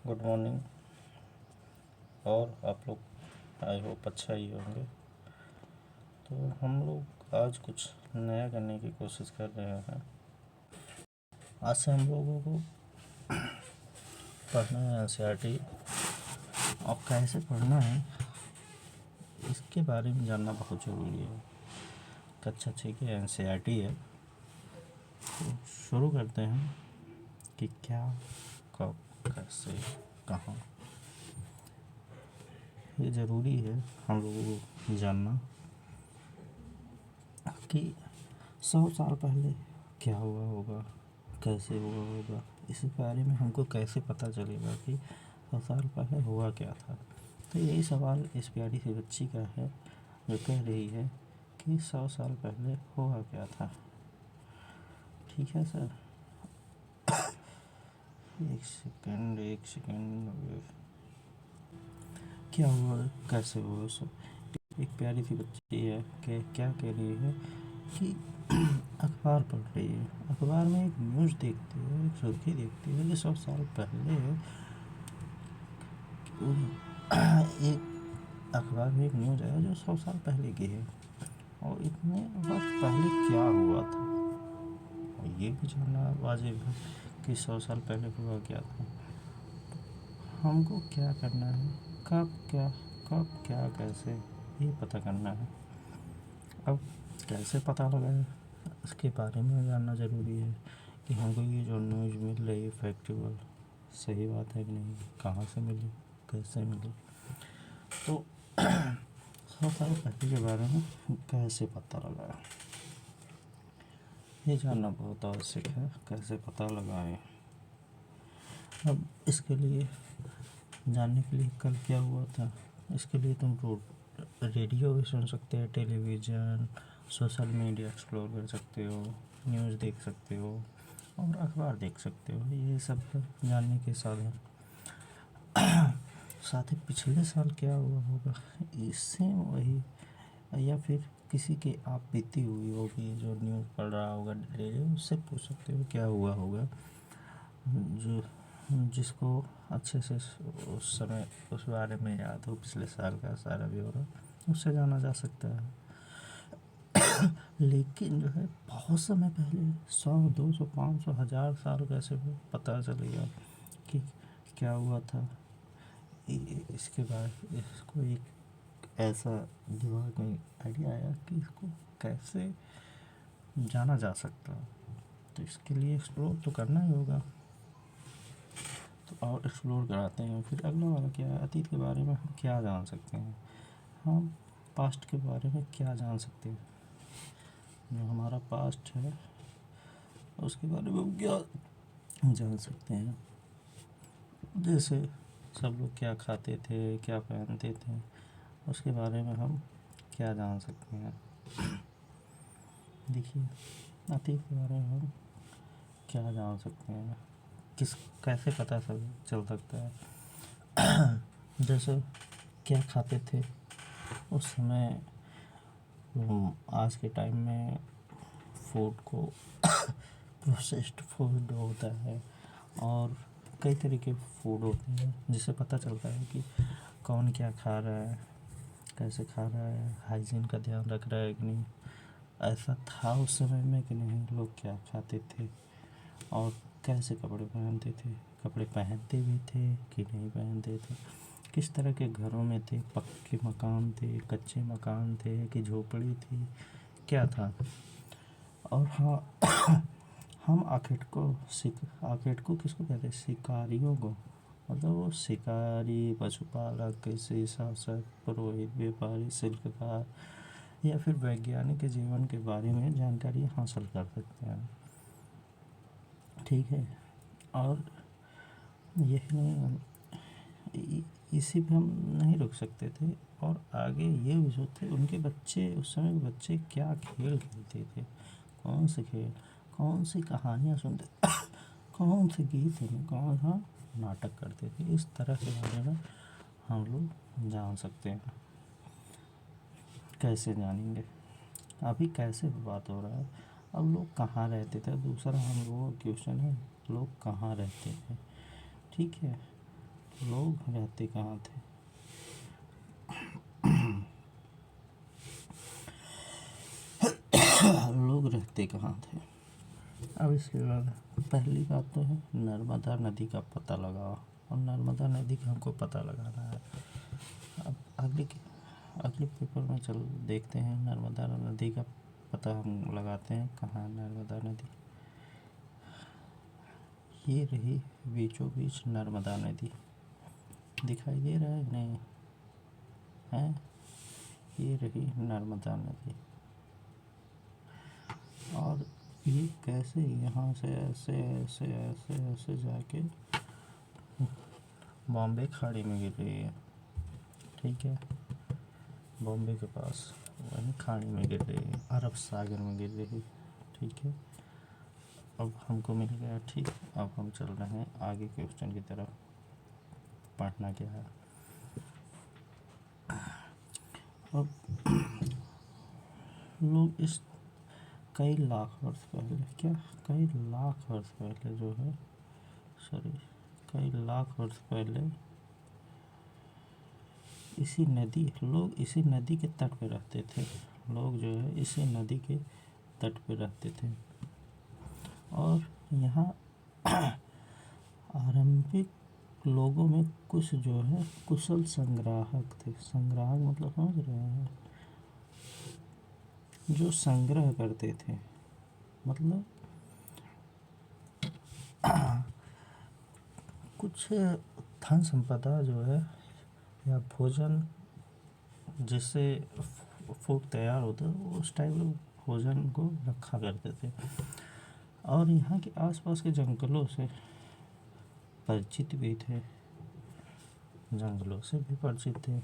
Good morning. और आप लोग आई होप अच्छा ही होंगे। तो हम लोग आज कुछ नया करने की कोशिश कर रहे हैं। आज से हम लोगों को पढ़ना है एनसीईआरटी, और कैसे पढ़ना है इसके बारे में जानना बहुत ज़रूरी है। कक्षा 6 की एनसीईआरटी है, तो शुरू करते हैं कि क्या, कब, कैसे, कहाँ। ये ज़रूरी है हम लोगों को जानना कि 100 साल पहले क्या हुआ होगा, कैसे हुआ होगा। इस बारे में हमको कैसे पता चलेगा कि 100 साल पहले हुआ क्या था। तो यही सवाल इस प्यारी सी बच्ची का है जो कह रही है कि 100 साल पहले हुआ क्या था। ठीक है सर, एक सेकंड। क्या हुआ, कैसे हुआ सब। एक प्यारी सी बच्ची है कि क्या कह रही है कि अखबार पढ़ रही है। अखबार में एक न्यूज़ देखती है, एक सुर्खी देखती है कि 100 साल पहले एक अखबार में एक न्यूज़ आया जो 100 साल पहले की है, और इतने वर्ष पहले क्या हुआ था। और ये भी जानना वाजिब है कि 100 साल पहले हुआ क्या था। हमको क्या करना है, कब क्या कैसे, ये पता करना है। अब कैसे पता लगाए इसके बारे में जानना ज़रूरी है कि हमको ये जो न्यूज़ मिल रही है फैक्चुअल सही बात है कि नहीं, कहाँ से मिली, कैसे मिली। तो 100 साल पहले के बारे में कैसे पता लगाए, ये जानना बहुत आवश्यक है। कैसे पता लगाएं। अब इसके लिए जानने के लिए कल क्या हुआ था, इसके लिए तुम रेडियो भी सुन सकते हैं, टेलीविज़न, सोशल मीडिया एक्सप्लोर कर सकते हो, न्यूज़ देख सकते हो और अखबार देख सकते हो। ये सब जानने के साधन। साथ ही पिछले साल क्या हुआ होगा इससे वही, या फिर किसी की आप बीती हुई होगी जो न्यूज़ पढ़ रहा होगा डेली, उससे पूछ सकते हो क्या हुआ होगा, जो जिसको अच्छे से उस समय उस बारे में याद हो, पिछले साल का सारा ब्यौरा, उससे जाना जा सकता है। लेकिन जो है बहुत समय पहले 100, 200, 500, 1000 साल कैसे पता चलेगा कि क्या हुआ था। इसके बाद इसको एक ऐसा दिमाग में आइडिया आया कि इसको कैसे जाना जा सकता है। तो इसके लिए एक्सप्लोर तो करना ही होगा। तो और एक्सप्लोर कराते हैं। फिर अगला वाला क्या है, अतीत के बारे में हम क्या जान सकते हैं, हम पास्ट के बारे में क्या जान सकते हैं। जो हमारा पास्ट है उसके बारे में हम क्या जान सकते हैं। जैसे सब लोग क्या खाते थे, क्या पहनते थे, उसके बारे में हम क्या जान सकते हैं। देखिए, अतीत के बारे में हम क्या जान सकते हैं, कैसे पता चल सकता है। जैसे क्या खाते थे उस समय, आज के टाइम में फूड को प्रोसेस्ड फूड होता है और कई तरह के फूड होते हैं जिससे पता चलता है कि कौन क्या खा रहा है, कैसे खा रहा है, हाइजीन का ध्यान रख रहा है कि नहीं, ऐसा था उस समय में कि नहीं, लोग क्या खाते थे और कैसे कपड़े पहनते थे, कपड़े पहनते भी थे कि नहीं पहनते थे, किस तरह के घरों में थे, पक्के मकान थे, कच्चे मकान थे कि झोपड़ी थी, क्या था। और हाँ, हम आखेट को किसको कहते हैं, शिकारियों को। मतलब वो शिकारी, पशुपालक, कृषि शासक, पुरोहित, व्यापारी, शिल्पकार या फिर वैज्ञानिक के जीवन के बारे में जानकारी हासिल कर सकते हैं। ठीक है, और यही नहीं, इसी पे हम नहीं रुक सकते थे और आगे ये भी सोचते उनके बच्चे, उस समय के बच्चे क्या खेल खेलते थे, कौन से खेल, कौन सी कहानियाँ सुनते, कौन से गीत, कौन सा नाटक करते थे। इस तरह के बारे में हम लोग जान सकते हैं। कैसे जानेंगे, अभी कैसे बात हो रहा है। अब लोग कहाँ रहते थे, दूसरा हम लोगों का क्वेश्चन है, लोग कहाँ रहते थे। ठीक है, लोग रहते कहाँ थे? लोग रहते कहाँ थे? अब इसके बाद पहली बात तो है नर्मदा नदी का पता लगाओ, और नर्मदा नदी का हमको पता लगाना है। अब अगले पेपर में चल देखते हैं नर्मदा नदी का पता हम लगाते हैं। कहाँ है नर्मदा नदी? ये रही बीचों बीच नर्मदा नदी, दिखाई दे रहा है नहीं है? ये रही नर्मदा नदी, और ये कैसे यहाँ से ऐसे ऐसे ऐसे ऐसे जाके बॉम्बे खाड़ी में गिर रही है। ठीक है, बॉम्बे के पास वही खाड़ी में गिर रही है, अरब सागर में गिर रही है। ठीक है, अब हमको मिल गया। ठीक, अब हम चल रहे हैं आगे क्वेश्चन की तरफ। पढ़ना क्या है अब? लोग इस कई लाख वर्ष पहले, क्या कई लाख वर्ष पहले जो है, सॉरी, कई लाख वर्ष पहले लोग इसी नदी के तट पे रहते थे। लोग जो है इसी नदी के तट पे रहते थे, और यहाँ आरंभिक लोगों में कुछ जो है कुशल संग्राहक थे। संग्राहक मतलब समझ रहे हैं, जो संग्रह करते थे, मतलब कुछ धन संपदा जो है या भोजन जिससे फूड तैयार होता है, उस टाइप के भोजन को रखा करते थे, और यहाँ के आसपास के जंगलों से परिचित भी थे, जंगलों से भी परिचित थे।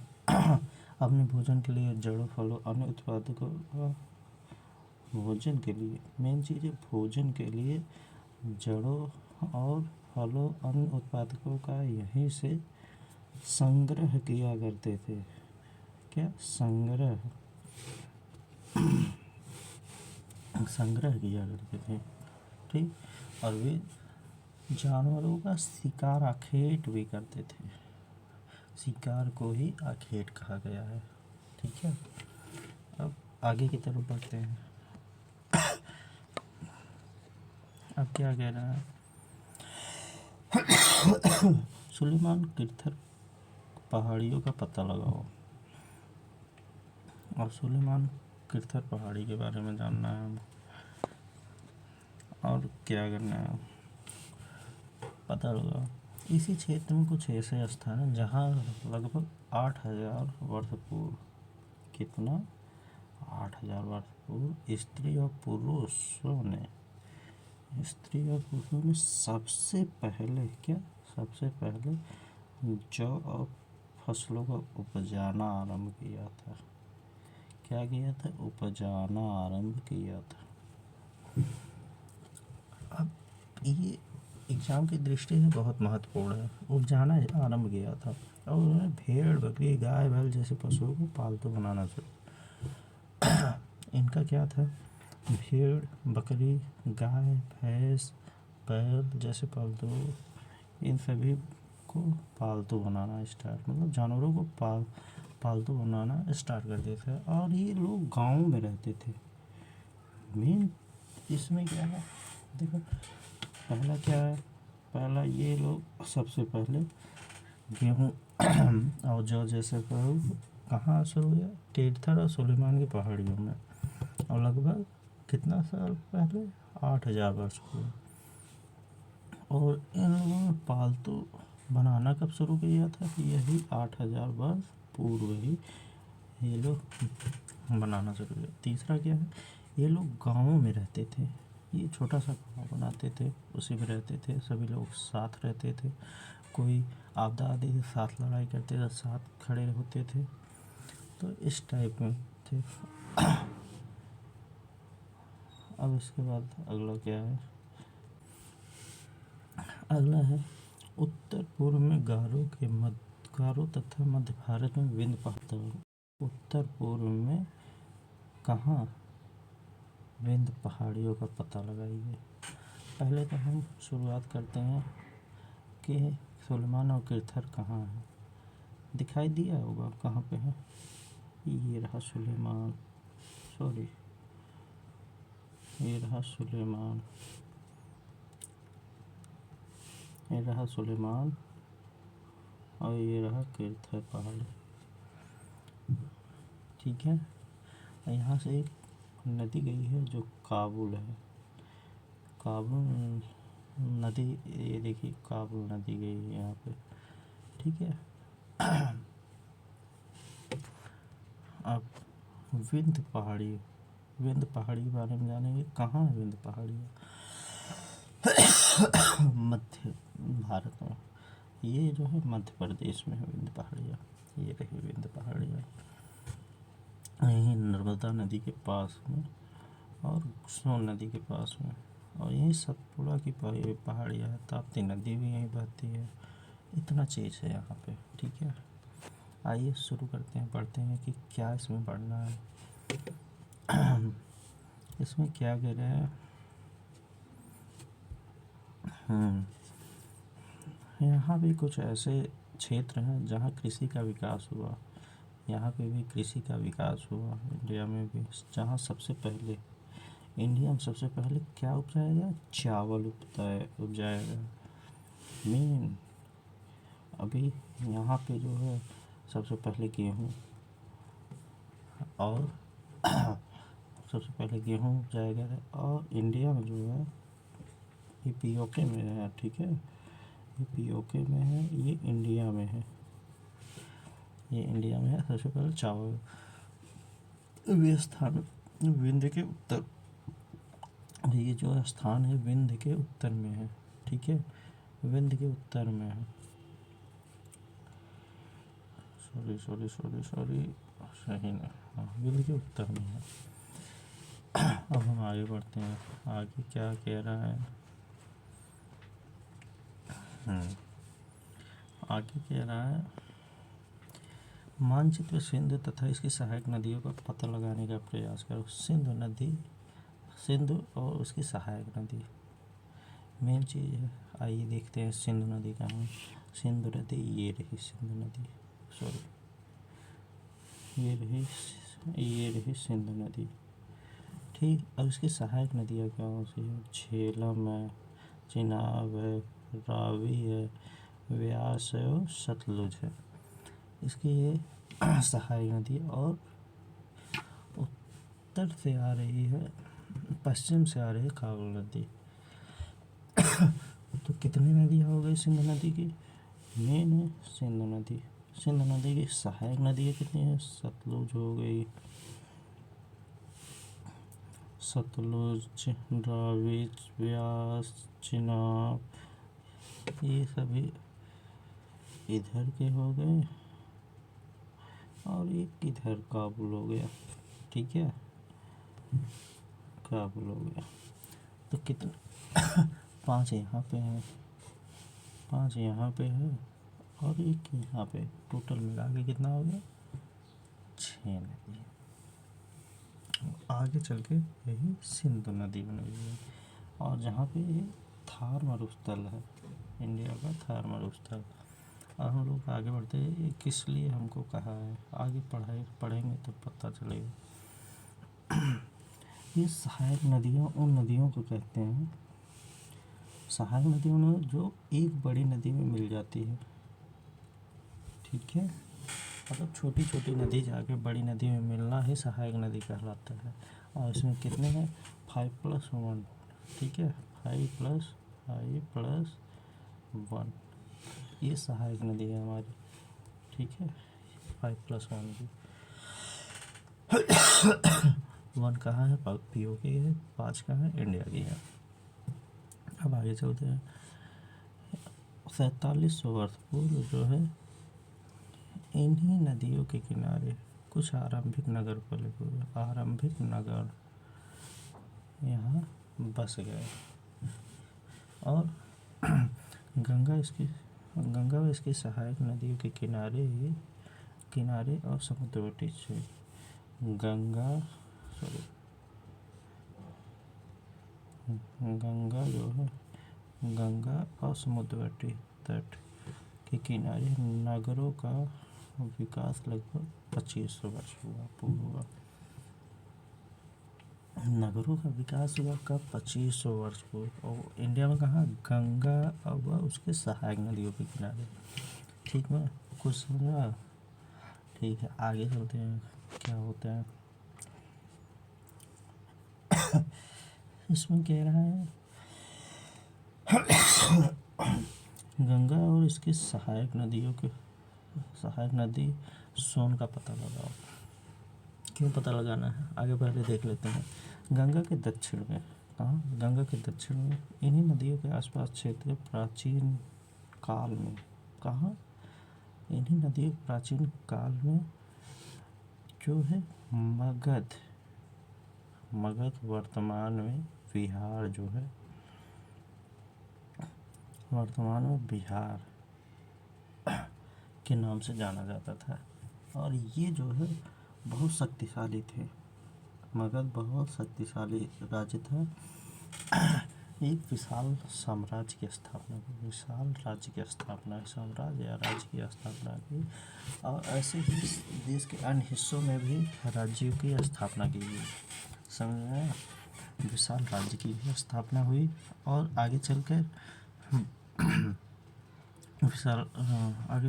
अपने भोजन के लिए जड़ों फलों अन्य उत्पादों को, भोजन के लिए मेन चीज़ है, भोजन के लिए जड़ों और फलों अन्य उत्पादकों का यहीं से संग्रह किया करते थे। क्या संग्रह किया करते थे। ठीक, और वे जानवरों का शिकार आखेट भी करते थे। शिकार को ही आखेट कहा गया है। ठीक है, अब आगे की तरफ बढ़ते हैं। अब क्या कह रहा है? सुलेमान किर्थर पहाड़ियों का पता लगाओ, और सुलेमान किर्थर पहाड़ी के बारे में जानना है, और क्या करना है पता लगाओ। इसी क्षेत्र में कुछ ऐसे स्थान हैं जहाँ लगभग 8000 वर्ष पूर्व, कितना 8000 वर्ष पूर्व स्त्री और पुरुषों ने सबसे पहले जौ और फसलों का उपजाना आरंभ किया था। क्या किया था? उपजाना आरंभ किया था। अब ये एग्जाम की दृष्टि से बहुत महत्वपूर्ण है। उपजाना आरंभ किया था, और उन्होंने भेड़ बकरी गाय बैल जैसे पशुओं को पालतू बनाना शुरू। इनका क्या था? भेड़ बकरी गाय भैंस बैल जैसे पालतू, इन सभी को पालतू बनाना स्टार्ट, मतलब जानवरों को पालतू बनाना स्टार्ट कर देते थे। और ये लोग गाँव में रहते थे। मेन इसमें क्या है देखो, पहला क्या है? पहला ये लोग सबसे पहले गेहूँ और जौ जैसे कहाँ शुरू हुआ? तीर्थर और सुलेमान की पहाड़ियों में, और लगभग कितना साल पहले? 8000 वर्ष पूर्व। और इन लोगों ने पालतू बनाना कब शुरू किया था? यही 8000 वर्ष पूर्व ही ये लोग बनाना शुरू किया। तीसरा क्या है? ये लोग गाँवों में रहते थे। ये छोटा सा गाँव बनाते थे, उसी में रहते थे, सभी लोग साथ रहते थे। कोई आपदा आती थी साथ लड़ाई करते थे, साथ खड़े होते थे, तो इस टाइप में थे। अब इसके बाद अगला क्या है? अगला है उत्तर पूर्व में गारो तथा मध्य भारत में विंध्य पहाड़। उत्तर पूर्व में कहाँ? विंध्य पहाड़ियों का पता लगाइए। पहले तो हम शुरुआत करते हैं कि सुलेमान और किरथर कहाँ है? दिखाई दिया होगा कहाँ पे है। ये रहा सुलेमान, सॉरी ये रहा सुलेमान, ये रहा सुलेमान और ये रहा किरथर पहाड़। ठीक है, यहाँ से एक नदी गई है जो काबुल है। काबुल नदी, ये देखिए काबुल नदी गई है यहाँ पे। ठीक है, अब विंध्य पहाड़ी, विंध्य पहाड़ी के बारे में जानेंगे। कहाँ है विंध्य पहाड़ी? मध्य भारत में। ये जो है मध्य प्रदेश में है विंध्य पहाड़ियाँ। ये रही विंध्य पहाड़ियाँ, यहीं नर्मदा नदी के पास में और सोन नदी के पास में। और यही सतपुड़ा की पहाड़ियाँ है। ताप्ती नदी भी यहीं बहती है। इतना चीज़ है यहाँ पे। ठीक है, आइए शुरू करते हैं, पढ़ते हैं कि क्या इसमें पढ़ना है। इसमें क्या कह रहे हैं? यहाँ भी कुछ ऐसे क्षेत्र हैं जहाँ कृषि का विकास हुआ। यहाँ पे भी कृषि का विकास हुआ इंडिया में भी। जहाँ सबसे पहले, इंडिया में सबसे पहले क्या उपजाया गया? चावल उपजाया गया मेन। अभी यहाँ पे जो है सबसे पहले गेहूँ, और सबसे पहले गेहूँ उपजाया गया है। और इंडिया में जो है ये पीओके में है। ठीक है, ये पीओके में है, ये इंडिया में है, ये इंडिया में है। सबसे पहले चावल। वे स्थान विंध्य के उत्तर, ये जो स्थान है विंध्य के उत्तर में है। ठीक है, विंध्य के उत्तर में है। सॉरी सही नहीं, हाँ विंध्य के उत्तर में है। अब हम आगे बढ़ते हैं। आगे क्या कह रहा है? आगे कह रहा है, मानचित्र सिंधु तथा इसकी सहायक नदियों का पता लगाने का प्रयास करो। सिंधु नदी, सिंधु और उसकी सहायक नदी मेन चीज़ है। आइए देखते हैं सिंधु नदी कहाँ है। सिंधु नदी ये रही, सिंधु नदी, सॉरी ये रही सिंधु नदी। ठीक, अब इसकी सहायक नदियाँ कौन सी है? झेलम है, चिनाब है, रावी है, व्यास है और सतलुज है। इसकी ये सहायक नदी, और उत्तर से आ रही है, पश्चिम से आ रही है काबुल नदी। तो कितनी नदियाँ हो गई सिंधु नदी की? मेन है सिंधु नदी। सिंधु नदी की सहायक नदियाँ कितनी है? सतलुज हो गई, सतलुज, रावी, व्यास, चिनाब, ये सभी इधर के हो गए, और एक इधर काबुल हो गया। ठीक है, काबुल हो गया। तो कितने? 5 यहाँ पे हैं, 5 यहाँ पे है, और एक यहाँ पे। टोटल मिला के कितना हो गया? 6 नदी। आगे चल के यही सिंधु नदी बन गई है। और जहाँ पे ये थार मरुस्थल है, इंडिया का थार मरुस्थल। और हम लोग आगे बढ़ते हैं, ये किस लिए हमको कहा है, आगे पढ़ेंगे तो पता चलेगा। ये सहायक नदियाँ उन नदियों को कहते हैं, सहायक नदियों में जो एक बड़ी नदी में मिल जाती है। ठीक है, मतलब छोटी छोटी नदी जाके बड़ी नदी में मिलना ही सहायक नदी कहलाता है। और इसमें कितने हैं? 5+1। ठीक है, 5+1 ये सहायक नदी है हमारी। ठीक है, 5+1 की। 1 कहाँ है? पीओ की है। 5 कहाँ है? इंडिया की है। अब आगे चलते हैं। 4700 वर्ष पूर्व जो है, इन्हीं नदियों के किनारे कुछ आरंभिक नगर पले हुए, आरंभिक नगर यहाँ बस गए। और गंगा व इसकी सहायक नदियों के किनारे और समुद्रतटी से गंगा जो है, गंगा और समुद्रतटी तट के किनारे नगरों का विकास लगभग 2500 वर्ष पूर्व हुआ। नगरों का विकास हुआ कब? 2500 वर्ष पूर्व। और इंडिया में कहाँ? गंगा व उसके सहायक नदियों के किनारे। ठीक है, कुछ समझा? ठीक है, आगे चलते हैं। क्या होता है इसमें कह रहा है गंगा और इसके सहायक नदी सोन का पता लगाओ। क्यों पता लगाना है आगे पहले देख लेते हैं। गंगा के दक्षिण में, कहाँ? गंगा के दक्षिण में इन्हीं नदियों के आसपास क्षेत्र प्राचीन काल में, कहाँ? इन्हीं नदियों प्राचीन काल में जो है मगध वर्तमान में बिहार जो है, वर्तमान में बिहार के नाम से जाना जाता था। और ये जो है बहुत शक्तिशाली थे। मगध बहुत शक्तिशाली राज्य था। एक विशाल साम्राज्य की स्थापना की, साम्राज्य या राज्य की स्थापना की। और ऐसे ही देश के अन्य हिस्सों में भी राज्यों की स्थापना की गई। समझ में आया? विशाल राज्य की भी स्थापना हुई और आगे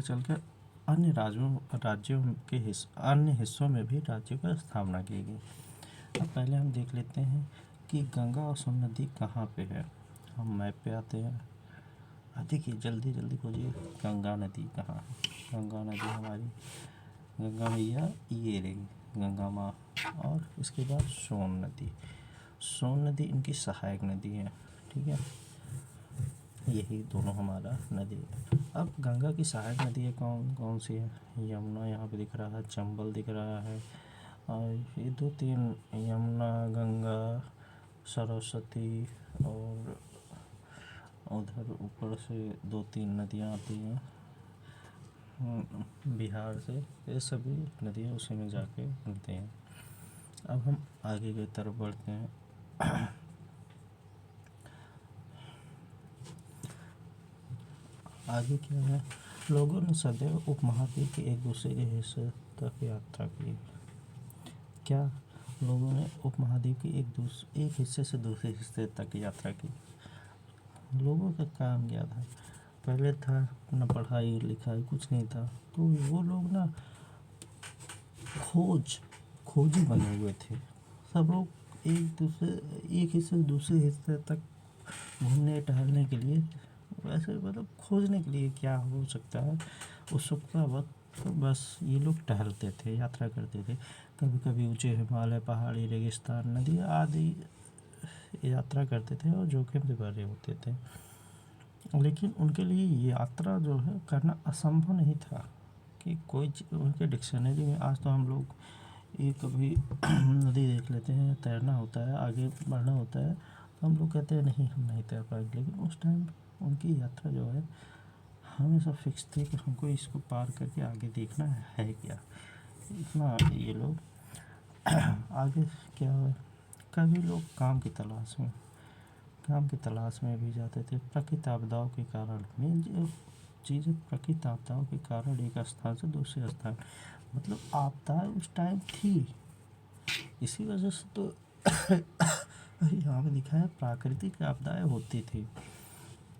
चलकर अन्य राज्यों के अन्य हिस्सों में भी राज्यों की स्थापना की गई। अब पहले हम देख लेते हैं कि गंगा और सोन नदी कहाँ पे है। हम मैप पे आते हैं। देखिए, जल्दी जल्दी खोजिए, गंगा नदी कहाँ है। गंगा नदी हमारी, गंगा मैया ये रही, गंगा माँ। और इसके बाद सोन नदी इनकी सहायक नदी है। ठीक है, यही दोनों हमारा नदी है। अब गंगा की सहायक नदी कौन कौन सी है? यमुना यहाँ पे दिख रहा है, चंबल दिख रहा है, और ये 2-3 यमुना, गंगा, सरस्वती, और उधर ऊपर से 2-3 नदियाँ आती हैं बिहार से। ये सभी नदियाँ उसी में जाके मिलती हैं। अब हम आगे की तरफ बढ़ते हैं। आगे क्या है? लोगों ने सदैव उपमहाद्वीप के एक दूसरे के हिस्से तक यात्रा की। क्या? लोगों ने उपमहाद्वीप के एक हिस्से से दूसरे हिस्से तक यात्रा की। लोगों का काम क्या था? पहले था ना पढ़ाई लिखाई, कुछ नहीं था, तो वो लोग ना खोजी बने हुए थे। सब लोग एक हिस्से से दूसरे हिस्से तक घूमने टहलने के लिए, वैसे मतलब खोजने के लिए क्या हो सकता है उत्सुकता वक्त, तो बस ये लोग टहलते थे, यात्रा करते थे। कभी कभी ऊंचे हिमालय, पहाड़ी, रेगिस्तान, नदी आदि यात्रा करते थे और जोखिम से भरे होते थे। लेकिन उनके लिए ये यात्रा जो है करना असंभव नहीं था कि उनके डिक्शनरी में। आज तो हम लोग ये कभी नदी देख लेते हैं, तैरना होता है, आगे बढ़ना होता है, तो हम लोग कहते हैं नहीं, हम नहीं तैर पाएंगे। लेकिन उस टाइम उनकी यात्रा जो है हमेशा फिक्स थी कि हमको इसको पार करके आगे देखना है क्या। इतना ये लोग आगे क्या है, कभी लोग काम की तलाश में भी जाते थे। प्राकृतिक आपदाओं के कारण, मेन जो चीज़ें प्राकृतिक आपदाओं के कारण एक स्थान से दूसरे स्थान, मतलब आपदाएं उस टाइम थी, इसी वजह से तो यहाँ पे लिखा है प्राकृतिक आपदाएं होती थी।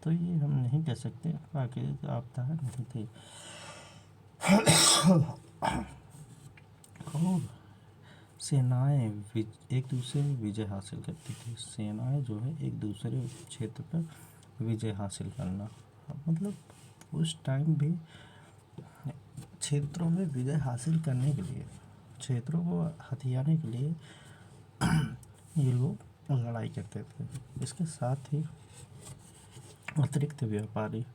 तो ये हम नहीं कह सकते प्राकृतिक आपदा नहीं थी। और सेनाएं एक दूसरे में विजय हासिल करती थी। सेनाएं जो है एक दूसरे क्षेत्र पर विजय हासिल करना, मतलब उस टाइम भी क्षेत्रों में विजय हासिल करने के लिए, क्षेत्रों को हथियाने के लिए ये लोग लड़ाई करते थे। इसके साथ ही अतिरिक्त व्यापारी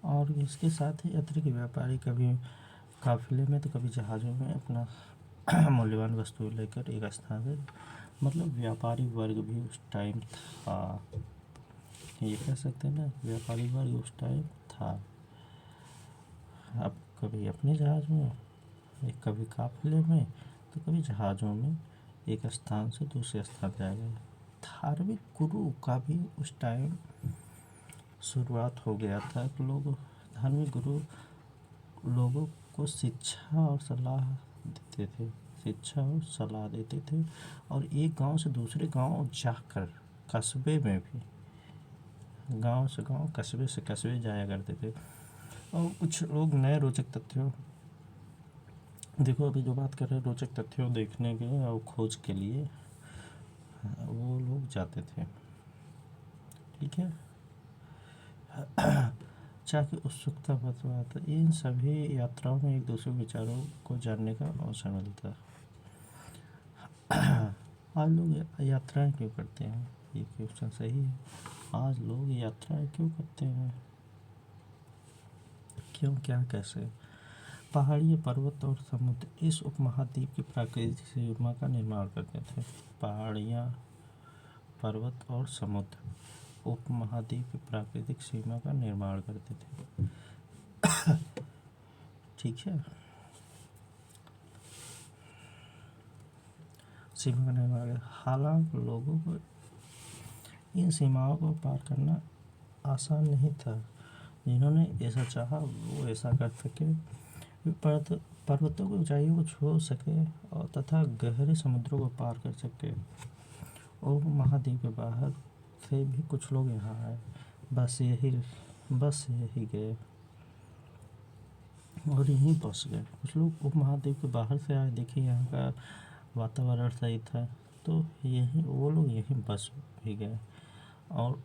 और इसके साथ ही अतिरिक्त व्यापारी कभी काफिले में तो कभी जहाज़ों में अपना मूल्यवान वस्तुएं लेकर एक स्थान से, मतलब व्यापारी वर्ग भी उस टाइम था, ये कह सकते हैं ना, व्यापारी वर्ग उस टाइम था। अब कभी अपने जहाज़ में, कभी काफिले में, तो कभी जहाज़ों में एक स्थान से दूसरे स्थान जाएगा। धार्मिक गुरु का भी उस टाइम शुरुआत हो गया था कि लोग धार्मिक गुरु लोगों को शिक्षा और सलाह देते थे, शिक्षा और सलाह देते थे और एक गांव से दूसरे गांव जाकर, कस्बे में भी, गांव से गांव, कस्बे से कस्बे जाया करते थे। और कुछ लोग नए रोचक तथ्यों, देखो अभी जो बात कर रहे हैं रोचक तथ्यों देखने के और खोज के लिए वो लोग जाते थे, ठीक है। चाह की उत्सुकता बतलाता, इन सभी यात्राओं में एक दूसरे विचारों को जानने का अवसर मिलता है। आज लोग यात्राएं क्यों करते हैं, ये क्वेश्चन सही है। आज लोग यात्राएं क्यों करते हैं, क्यों, क्या, कैसे? पहाड़ी, पर्वत और समुद्र इस उपमहाद्वीप की प्राकृतिक सीमा का निर्माण करते थे। पहाड़ियाँ, पर्वत और समुद्र उपमहाद्वीप की प्राकृतिक सीमा का निर्माण करते थे, ठीक है। सीमा का निर्माण, हालांकि लोगों को इन सीमाओं को पार करना आसान नहीं था। जिन्होंने ऐसा चाहा वो ऐसा कर सके, पर्वतों की ऊंचाइयों को छू सके और तथा गहरे समुद्रों को पार कर सके। और महाद्वीप के बाहर से भी कुछ लोग यहाँ आए, बस यही गए और यहीं बस गए। कुछ लोग उपमहाद्वीप के बाहर से आए, देखिए यहाँ का वातावरण सही था तो यहीं वो लोग यहीं बस भी गए। और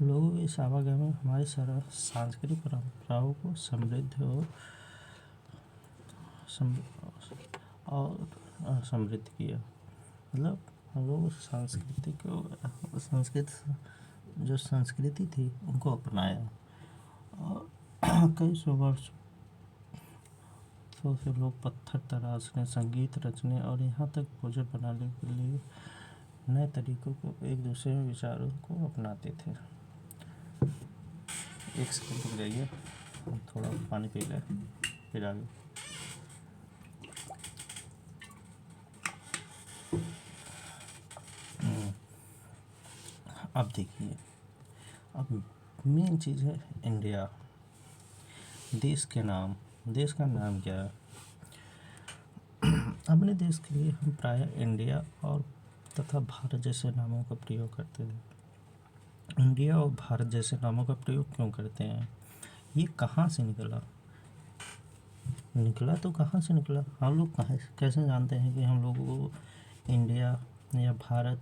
लोगों के इस आवागमन हमारी सांस्कृतिक परंपराओं को समृद्ध और समृद्ध किया। मतलब हम लोग जो संस्कृति थी उनको अपनाया और कई सौ वर्ष से लोग पत्थर तराशने, संगीत रचने और यहाँ तक भोजन बनाने के लिए नए तरीकों को, एक दूसरे में विचारों को अपनाते थे। एक सेकंड रुक जाइए, थोड़ा पानी पी लें फिर आगे। अब देखिए, अब मेन चीज़ है इंडिया। देश का नाम क्या है? अपने देश के लिए हम प्रायः इंडिया और तथा भारत जैसे नामों का प्रयोग करते हैं। इंडिया और भारत जैसे नामों का प्रयोग क्यों करते हैं? ये कहाँ से निकला तो कहाँ से निकला? हम लोग कैसे जानते हैं कि हम लोगों को इंडिया या भारत,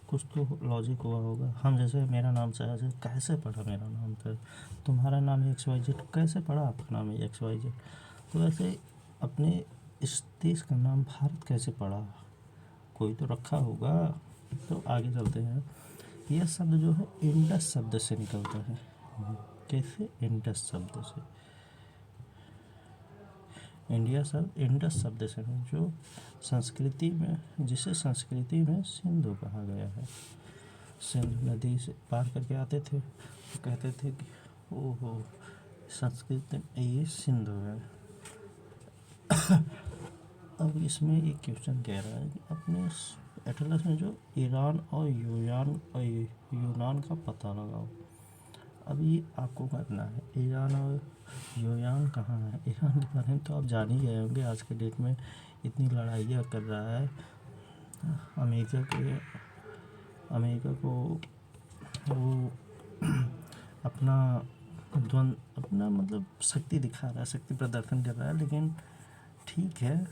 कुछ तो लॉजिक हुआ होगा। हम जैसे मेरा नाम सहज है, कैसे पढ़ा मेरा नाम था, तुम्हारा नाम है XYZ, कैसे पढ़ा आपका नाम है XYZ। तो ऐसे अपने इस देश का नाम भारत कैसे पड़ा, कोई तो रखा होगा। तो आगे चलते हैं। यह शब्द जो है इंडस शब्द से निकलता है। कैसे? इंडस शब्द से। इंडिया शब्द इंडस शब्द से है, जो जिसे संस्कृति में सिंधु कहा गया है। सिंधु नदी से पार करके आते थे तो कहते थे कि ओहो संस्कृत में ये सिंधु है। अब इसमें एक क्वेश्चन कह रहा है कि अपने एटलस में जो ईरान और यूनान का पता लगाओ। अब ये आपको करना है। ईरान और यूनान कहाँ है? ईरान के बारे में तो आप जान ही गए होंगे, आज के डेट में इतनी लड़ाइयाँ कर रहा है। अमेरिका को वो अपना मतलब शक्ति दिखा रहा है, शक्ति प्रदर्शन कर रहा है। लेकिन ठीक है,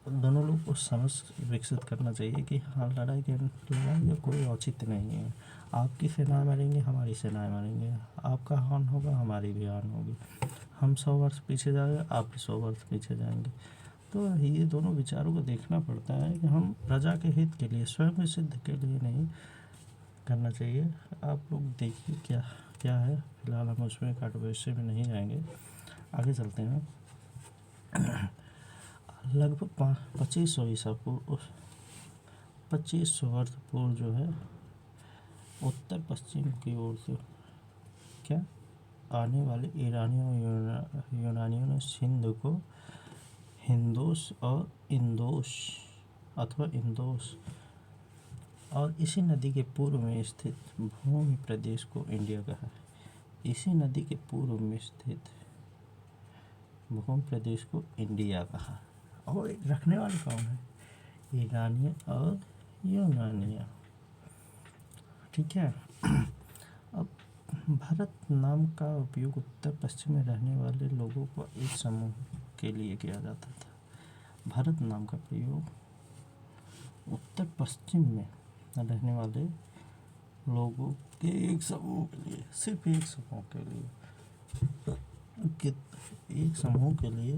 दोनों लोग को समझ विकसित करना चाहिए कि हाँ, लड़ाई का कोई औचित्य नहीं है। आपकी सेनाएं मरेंगी, हमारी सेनाएं मरेंगी, आपका हान होगा, हमारी भी हान होगी। हम 100 वर्ष पीछे जाएंगे, आप भी 100 वर्ष पीछे जाएंगे। तो ये दोनों विचारों को देखना पड़ता है कि हम प्रजा के हित के लिए, स्वयं के सिद्ध के लिए नहीं करना चाहिए। आप लोग देखिए क्या है। फिलहाल हम उसमें कांट्रोवर्सी में नहीं जाएंगे, आगे चलते हैं। लगभग 2500 ईसा पूर्व, 2500 वर्ष पूर्व जो है उत्तर पश्चिम की ओर से क्या आने वाले ईरानियों और यूनानियों ने सिंधु को हिंदोस और इंदोस अथवा इंदोस और इसी नदी के पूर्व में स्थित भूमि प्रदेश को इंडिया कहा है। इसी नदी के पूर्व में स्थित भूमि प्रदेश को इंडिया कहा। और रखने वाले कौन है? ईरानियन और यूनानिया। ठीक है। अब भारत नाम का उपयोग उत्तर पश्चिम में रहने वाले लोगों को एक समूह के लिए किया जाता था। भारत नाम का प्रयोग उत्तर पश्चिम में रहने वाले लोगों के एक समूह के लिए, सिर्फ एक समूह के लिए, एक समूह के लिए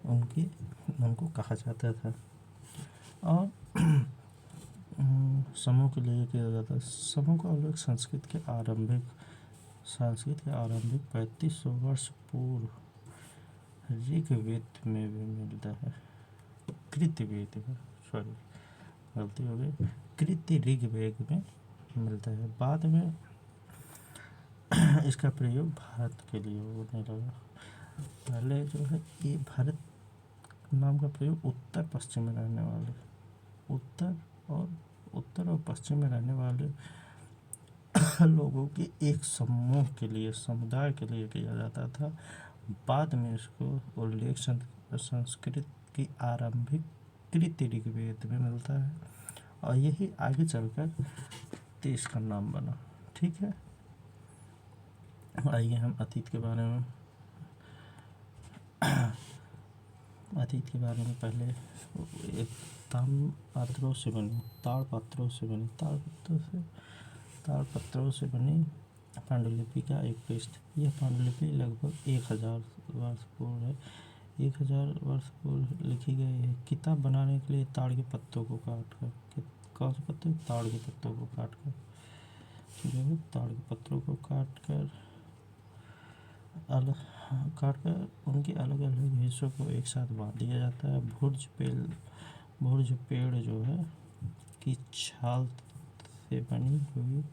उनको कहा जाता था। और समूह के लिए किया जाता है। समूह का उल्लेख संस्कृत के आरंभिक 3500 वर्ष पूर्व ऋग्वेद में भी मिलता है। कृतवेद में, सॉरी गलती हो गई, कृत ऋग्वेद में मिलता है। बाद में इसका प्रयोग भारत के लिए होने लगा। पहले जो है ये भारत नाम का प्रयोग उत्तर पश्चिम में रहने वाले, उत्तर और पश्चिम में रहने वाले लोगों के एक समूह के लिए, समुदाय के लिए किया जाता था। बाद में इसको उल्लेख संस्कृत की आरंभिक कृत ऋग्वेद में मिलता है और यही आगे चलकर देश का नाम बना। ठीक है। आइए हम अतीत के बारे में पहले एक ताड़पत्रों से बनी पांडुलिपि का एक पृष्ठ। यह पांडुलिपि लगभग 1000 वर्ष पूर्व है। 1000 वर्ष पूर्व लिखी गई है। किताब बनाने के लिए ताड़ के पत्तों को काटकर, कौन से पत्ते? ताड़ के पत्तों को काटकर, जो है ताड़ के पत्तों को काटकर उनके अलग अलग हिस्सों को एक साथ बांध दिया जाता है। भुर्ज पेड़ जो है की छाल से बनी हुई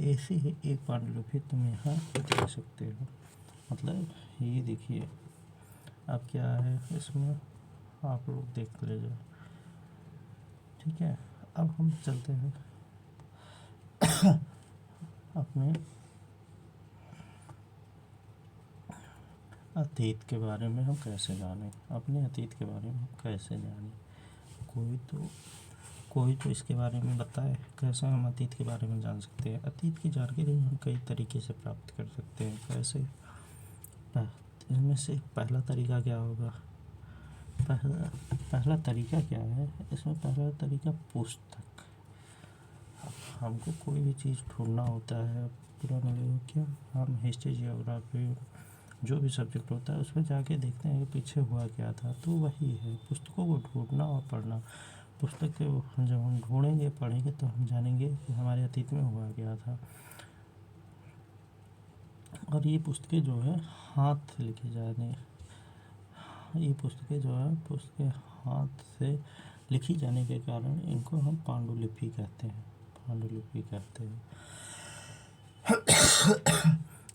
ऐसी ही एक पांडुलिपि तुम यहाँ देख सकते हो। मतलब ये देखिए, अब क्या है इसमें, आप लोग देख लीजिए। ठीक है। अब हम चलते हैं अपने अतीत के बारे में। हम कैसे जानें अपने अतीत के बारे में? हम कैसे जानें? कोई तो इसके बारे में बताए, कैसे हम अतीत के बारे में जान सकते हैं? अतीत की जानकारी हम कई तरीके से प्राप्त कर सकते हैं। कैसे? इनमें से पहला तरीका क्या होगा? पहला तरीका क्या है इसमें? पहला तरीका पुस्तक। हमको कोई भी चीज़ ढूंढना होता है पूरा नॉलेज, क्या हम हिस्ट्री, जियोग्राफी, जो भी सब्जेक्ट होता है उसमें जाके देखते हैं कि पीछे हुआ क्या था। तो वही है, पुस्तकों को ढूंढना और पढ़ना। पुस्तक को जब हम ढूंढेंगे, पढ़ेंगे तो हम जानेंगे कि हमारे अतीत में हुआ क्या था। और ये पुस्तकें जो है हाथ से लिखी जाने, ये पुस्तकें हाथ से लिखी जाने के कारण इनको हम पांडुलिपि कहते हैं।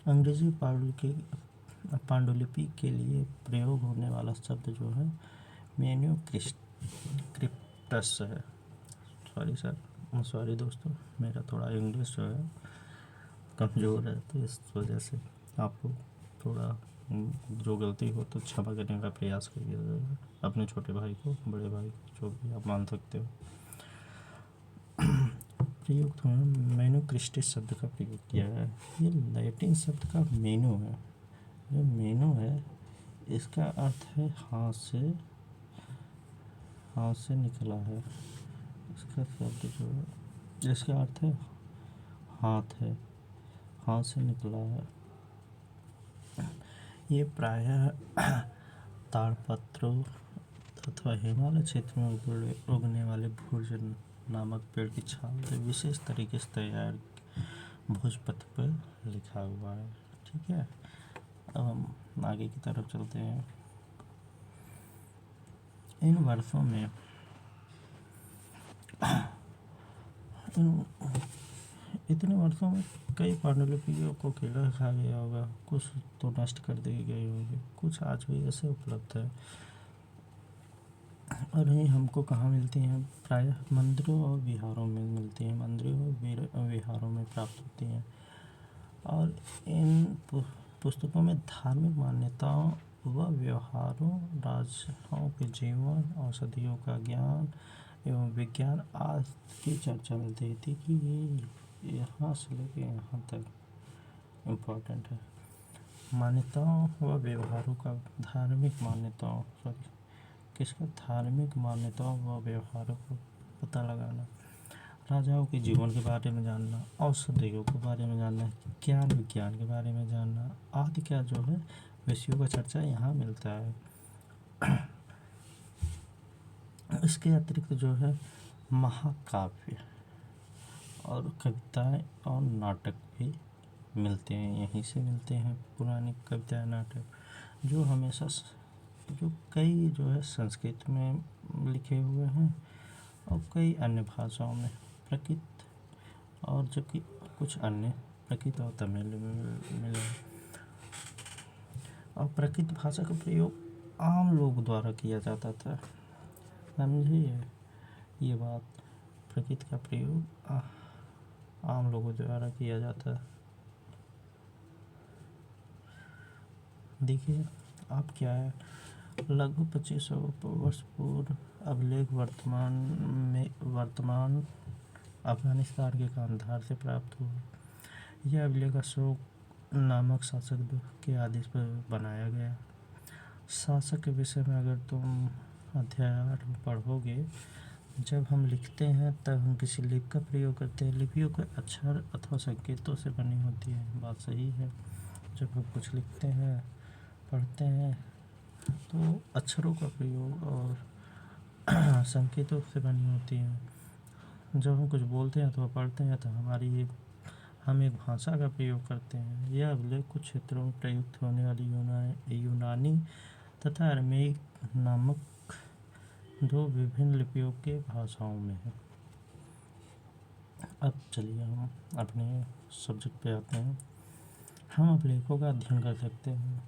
अंग्रेजी पांडुलिपि के लिए प्रयोग होने वाला शब्द जो है मैन्युस्क्रिप्टस है। सॉरी दोस्तों, मेरा थोड़ा इंग्लिश जो है कमज़ोर है, तो इस वजह से आप लोग थोड़ा जो गलती हो तो क्षमा करने का प्रयास करिए। अपने छोटे भाई को, बड़े भाई को, जो भी आप मान सकते हो। प्रयुक्त में मैन्युस्क्रिप्टस शब्द का प्रयोग किया है। ये लैटिन शब्द का मेनू है। जो मेनू है इसका अर्थ है हाथ से निकला है। इसका शब्द जो है, इसका अर्थ है हाथ से निकला है। ये प्रायः ताड़पत्रों अथवा हिमालय क्षेत्र में उगने वाले भुर्ज नामक पेड़ की छाल से विशेष तरीके से तैयार भोजपत्र पर लिखा हुआ है। ठीक है। अब हम आगे की तरफ चलते हैं। इन वर्षों में इतने वर्षों में कई पांडुलिपियों को कीड़ा खा गया होगा, कुछ तो नष्ट कर दी गई होगी, कुछ आज भी ऐसे उपलब्ध है। और ये हमको कहाँ मिलती हैं? प्रायः मंदिरों और विहारों में मिलती हैं, मंदिरों और विहारों में प्राप्त होती हैं। और इन पुस्तकों में धार्मिक मान्यताओं व व्यवहारों, राजाओं के जीवन, औषधियों का ज्ञान एवं विज्ञान आदि की चर्चा मिलती थी कि ये यहाँ से लेके यहाँ तक इम्पोर्टेंट है। मान्यताओं व व्यवहारों का, धार्मिक मान्यताओं, सॉरी किसका? धार्मिक मान्यताओं व व्यवहारों को पता लगाना, राजाओं के जीवन के बारे में जानना, औषधियों के बारे में जानना, ज्ञान विज्ञान के बारे में जानना आदि क्या जो है विषयों का चर्चा यहाँ मिलता है। इसके अतिरिक्त जो है महाकाव्य और कविताएं और नाटक भी मिलते हैं, यहीं से मिलते हैं। पुरानी कविताएं, नाटक जो कई जो है संस्कृत में लिखे हुए हैं और कई अन्य भाषाओं में, प्रकृत और जबकि कुछ अन्य प्रकृत और तमिल में मिले। और प्रकृत भाषा का प्रयोग आम लोग द्वारा किया जाता था, समझिए ये बात। प्रकृत का प्रयोग आम लोगों द्वारा किया जाता है। देखिए अब क्या है, लगभग 2500 वर्ष पूर्व अभिलेख वर्तमान अफगानिस्तान के कांधार से प्राप्त हुआ। यह अभिलेख अशोक नामक शासक के आदेश पर बनाया गया। शासक के विषय में अगर तुम अध्याय 8 में पढ़ोगे, जब हम लिखते हैं तब हम किसी लिपि का प्रयोग करते हैं। लिपियों के अक्षर अथवा संकेतों से बनी होती है, बात सही है। जब हम कुछ लिखते हैं, पढ़ते हैं तो अक्षरों का प्रयोग और संकेतों से बनी होती है। जब हम कुछ बोलते हैं अथवा पढ़ते हैं तो हम एक भाषा का प्रयोग करते हैं। यह अभिलेख कुछ क्षेत्रों में प्रयुक्त होने वाली यूनानी तथा अरमेइक नामक 2 विभिन्न लिपियों के भाषाओं में है। अब चलिए हम अपने सब्जेक्ट पे आते हैं। हम अभिलेखों का अध्ययन कर सकते हैं।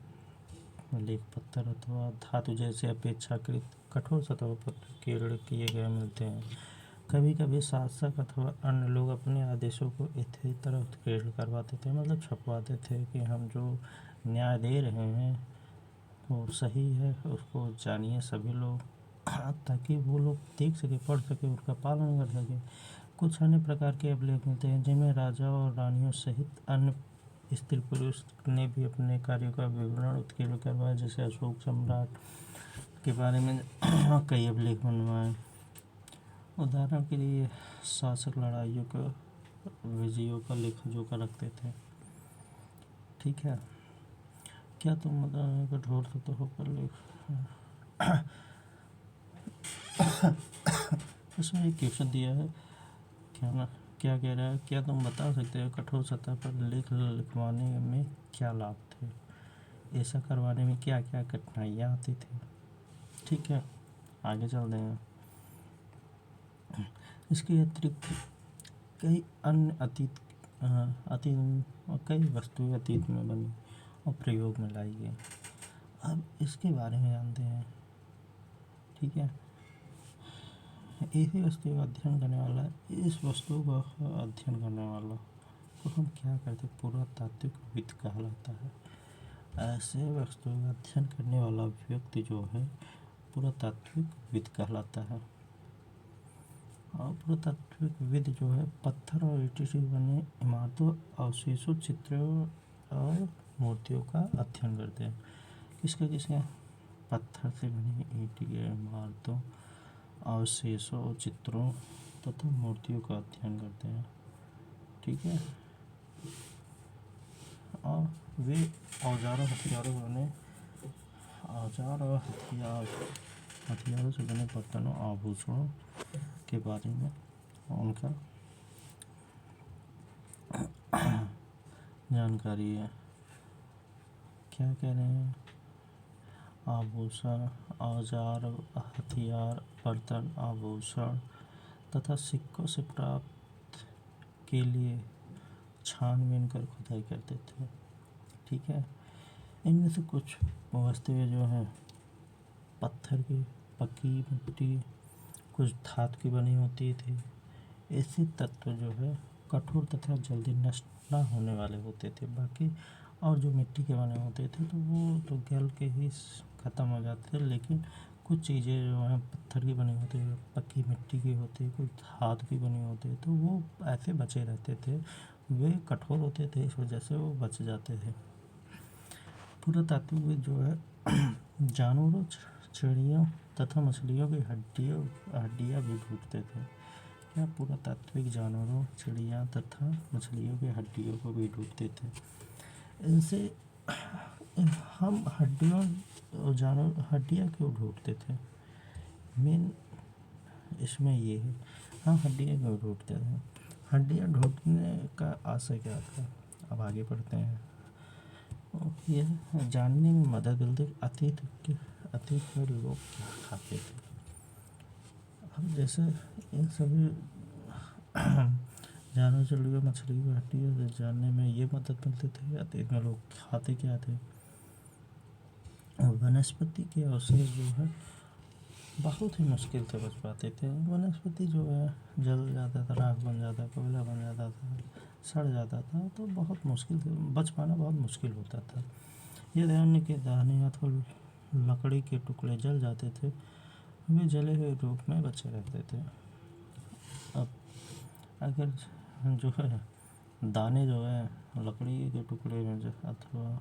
लेख पत्थर अथवा धातु जैसे अपेक्षाकृत कठोर सतहों पर किए गए मिलते हैं। कभी कभी शासक अथवा अन्य लोग अपने आदेशों को इसी तरह उत्कीर्ण करवाते थे, मतलब छपवाते थे कि हम जो न्याय दे रहे हैं वो सही है, उसको जानिए सभी लोग, ताकि वो लोग देख सके, पढ़ सके, उसका पालन कर सके। कुछ अन्य प्रकार के अभिलेख मिलते हैं जिनमें राजा और रानियों सहित अन्य स्त्री पुरुष ने भी अपने कार्यों का विवरण उत्कीर्ण करवाया। जैसे अशोक सम्राट के बारे में कई अभिलेख बनवाए। उदाहरण के लिए शासक लड़ाइयों का, विजयों का लेखा जोखा रखते थे। ठीक है, क्या तुम कठोर सतहों पर लेख इसमें एक क्वेश्चन दिया है, क्या कह रहा है, क्या तुम बता सकते हो कठोर सतह पर लेख लिखवाने में क्या लाभ थे? ऐसा करवाने में क्या क्या कठिनाइयाँ आती थी? ठीक है, आगे चलते हैं। इसके अतिरिक्त कई अन्य कई वस्तुएं अतीत में बनी और प्रयोग में लाई गई। अब इसके बारे में जानते हैं। ठीक है, ऐसी वस्तु का अध्ययन करने वाला, इस वस्तु का अध्ययन करने वाला को हम क्या कहते हैं? पुरातात्विकविद कहलाता है। ऐसे वस्तु का अध्ययन करने वाला व्यक्ति जो है पुरातात्विकविद कहलाता है। और पुरातात्विकविद जो है पत्थर और ईंटों से बने इमारतों, अवशेषों, चित्रों और मूर्तियों का अध्ययन करते हैं। किसका? पत्थर से बनी ईंट की इमारतों, अवशेषों, चित्रों तथा मूर्तियों का अध्ययन करते हैं। ठीक है, और वे औजारों हथियारों से बने बर्तनों, आभूषणों के बारे में उनका जानकारी है। क्या कह रहे हैं? आभूषण, औजार, हथियार, बर्तन, आभूषण तथा सिक्कों से प्राप्त के लिए छानबीन कर खुदाई करते थे। ठीक है, इनमें से कुछ वस्तुएं जो हैं पत्थर की पक्की मिट्टी, कुछ धातु की बनी होती थी। ऐसे तत्व जो है कठोर तथा जल्दी नष्ट न होने वाले होते थे। बाकी और जो मिट्टी के बने होते थे तो वो तो गल के ही ख़त्म हो जाते थे, लेकिन कुछ चीज़ें जो हैं पत्थर की बनी होती है, पक्की मिट्टी की होती है, कुछ धातु की बनी होती है, तो वो ऐसे बचे रहते थे। वे कठोर होते थे, इस वजह से वो बच जाते थे। पुरातात्विक जो है जानवरों, चिड़ियों तथा मछलियों की हड्डियाँ भी ढूंढते थे। क्या पुरातात्विक जानवरों, चिड़िया तथा मछलियों की हड्डियों को भी ढूंढते थे। इनसे हम हड्डियाँ क्यों ढूंढते थे, मेन इसमें ये है, हम हड्डियाँ क्यों ढूंढते थे। हड्डियाँ ढूंढने का आशय क्या था, अब आगे पढ़ते हैं। यह जानने में मदद मिलती अतीत में लोग क्या खाते थे। अब जैसे इन सभी जानवर, चिड़ियों, मछली की हड्डियों से जानने में ये मदद मिलती थी अतीत में लोग खाते क्या थे। वनस्पति के अवशेष जो है बहुत ही मुश्किल से बच पाते थे। वनस्पति जो है जल जाता था, राख बन जाता, कोयला बन जाता था, सड़ जाता था, तो बहुत मुश्किल से बच पाना बहुत मुश्किल होता था। यदि अन्य के दाने अथवा लकड़ी के टुकड़े जल जाते थे, वे जले हुए रूप में बचे रहते थे। अब अगर जो है दाने जो है लकड़ी के टुकड़े में अथवा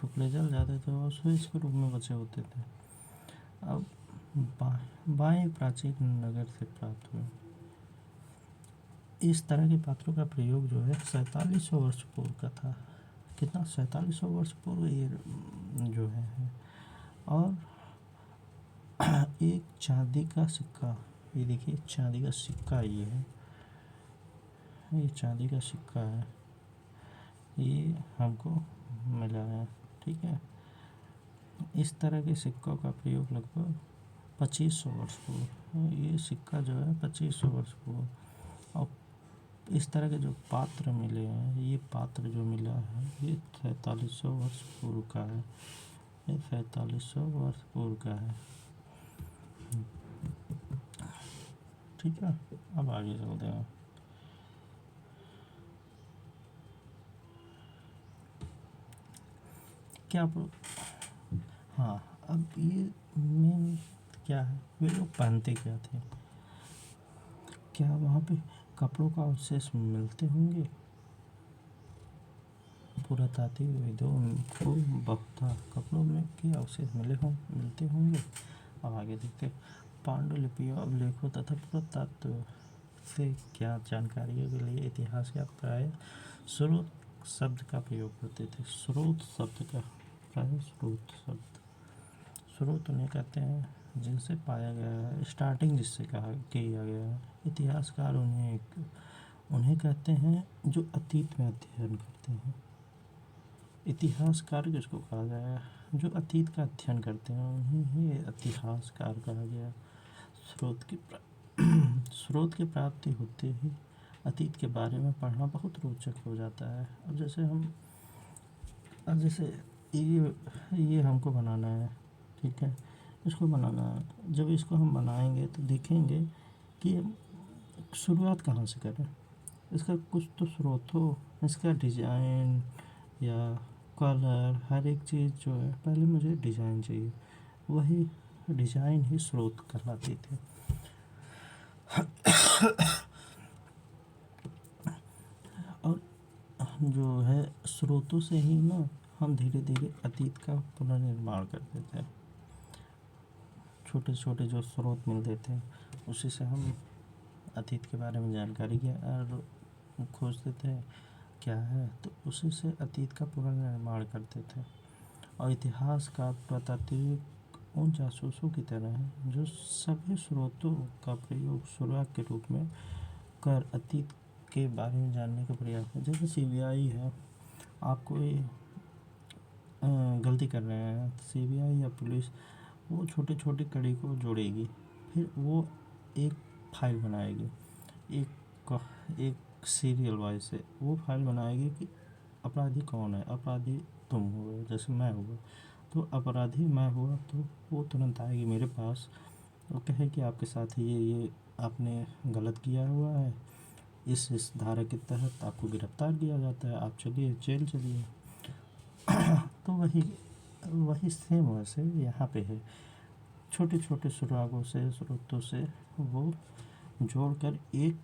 टुकड़े जल जाते थे और स्वेज के रूप में बचे होते थे। अब बाएं प्राचीन नगर से प्राप्त हुए इस तरह के पात्रों का प्रयोग जो है 4700 वर्ष पूर्व का था। कितना, 4700 वर्ष पूर्व ये जो है। और एक चांदी का सिक्का, ये देखिए चांदी का सिक्का, ये चांदी का सिक्का है, ये हमको मिला है। ठीक है, इस तरह के सिक्कों का प्रयोग लगभग 2500 वर्ष पूर्व, ये सिक्का जो है 2500 वर्ष पूर्व। और इस तरह के जो पात्र मिले हैं, ये पात्र जो मिला है ये 4300 वर्ष पूर्व का है, ये 4300 वर्ष पूर्व का है। ठीक है, अब आगे चलते हैं। क्या हाँ, अब ये मेन क्या है, वे लोग पहनते क्या थे, क्या वहाँ पे कपड़ों का अवशेष मिलते होंगे। पुरातात्विक विदों को बहुत कपड़ों में के अवशेष मिलते होंगे। अब आगे देखते हैं। पांडुलिपियों, अभिलेखों तथा पुरातत्व से क्या जानकारियों के लिए इतिहासकार प्राय स्रोत शब्द का प्रयोग करते थे। स्रोत शब्द का प्राय स्रोत उन्हें कहते हैं जिनसे पाया गया है, स्टार्टिंग जिससे किया गया है। इतिहासकार उन्हें कहते हैं जो अतीत में अध्ययन करते हैं। इतिहासकार किसको कहा गया है, जो अतीत का अध्ययन करते हैं उन्हें ही इतिहासकार कहा गया। स्रोत की प्राप्ति होते ही अतीत के बारे में पढ़ना बहुत रोचक हो जाता है। अब जैसे ये हमको बनाना है, ठीक है, इसको बनाना है। जब इसको हम बनाएंगे तो देखेंगे कि शुरुआत कहाँ से करें, इसका कुछ तो स्रोत हो, इसका डिज़ाइन या कलर, हर एक चीज़ जो है पहले मुझे डिज़ाइन चाहिए, वही डिज़ाइन ही स्रोत कहलाती थी। और जो है स्रोतों से ही ना हम धीरे धीरे अतीत का पुनर्निर्माण करते थे। छोटे छोटे जो स्रोत मिलते थे उसी से हम अतीत के बारे में जानकारी खोजते थे क्या है, तो उसी से अतीत का पुनर्निर्माण करते थे। और इतिहासकार पुरातात्विक उन जासूसों की तरह हैं जो सभी स्रोतों का प्रयोग शुरुआत के रूप में कर अतीत के बारे में जानने का प्रयास है। जैसे सीबीआई है, आप कोई गलती कर रहे हैं, सीबीआई या पुलिस वो छोटे छोटे कड़ी को जोड़ेगी, फिर वो एक फाइल बनाएगी, एक सीरियल वाइज से वो फाइल बनाएगी कि अपराधी कौन है, अपराधी तुम हो, जैसे मैं हुआ, तो अपराधी मैं हुआ तो वो तुरंत आएगी मेरे पास और कहे कि आपके साथ ये आपने गलत किया हुआ है, इस धारा के तहत आपको गिरफ्तार किया जाता है, आप चलिए जेल चलिए। तो वही वही सेम वैसे यहाँ पे है, छोटे छोटे सुरागों से स्रोतों से वो जोड़कर एक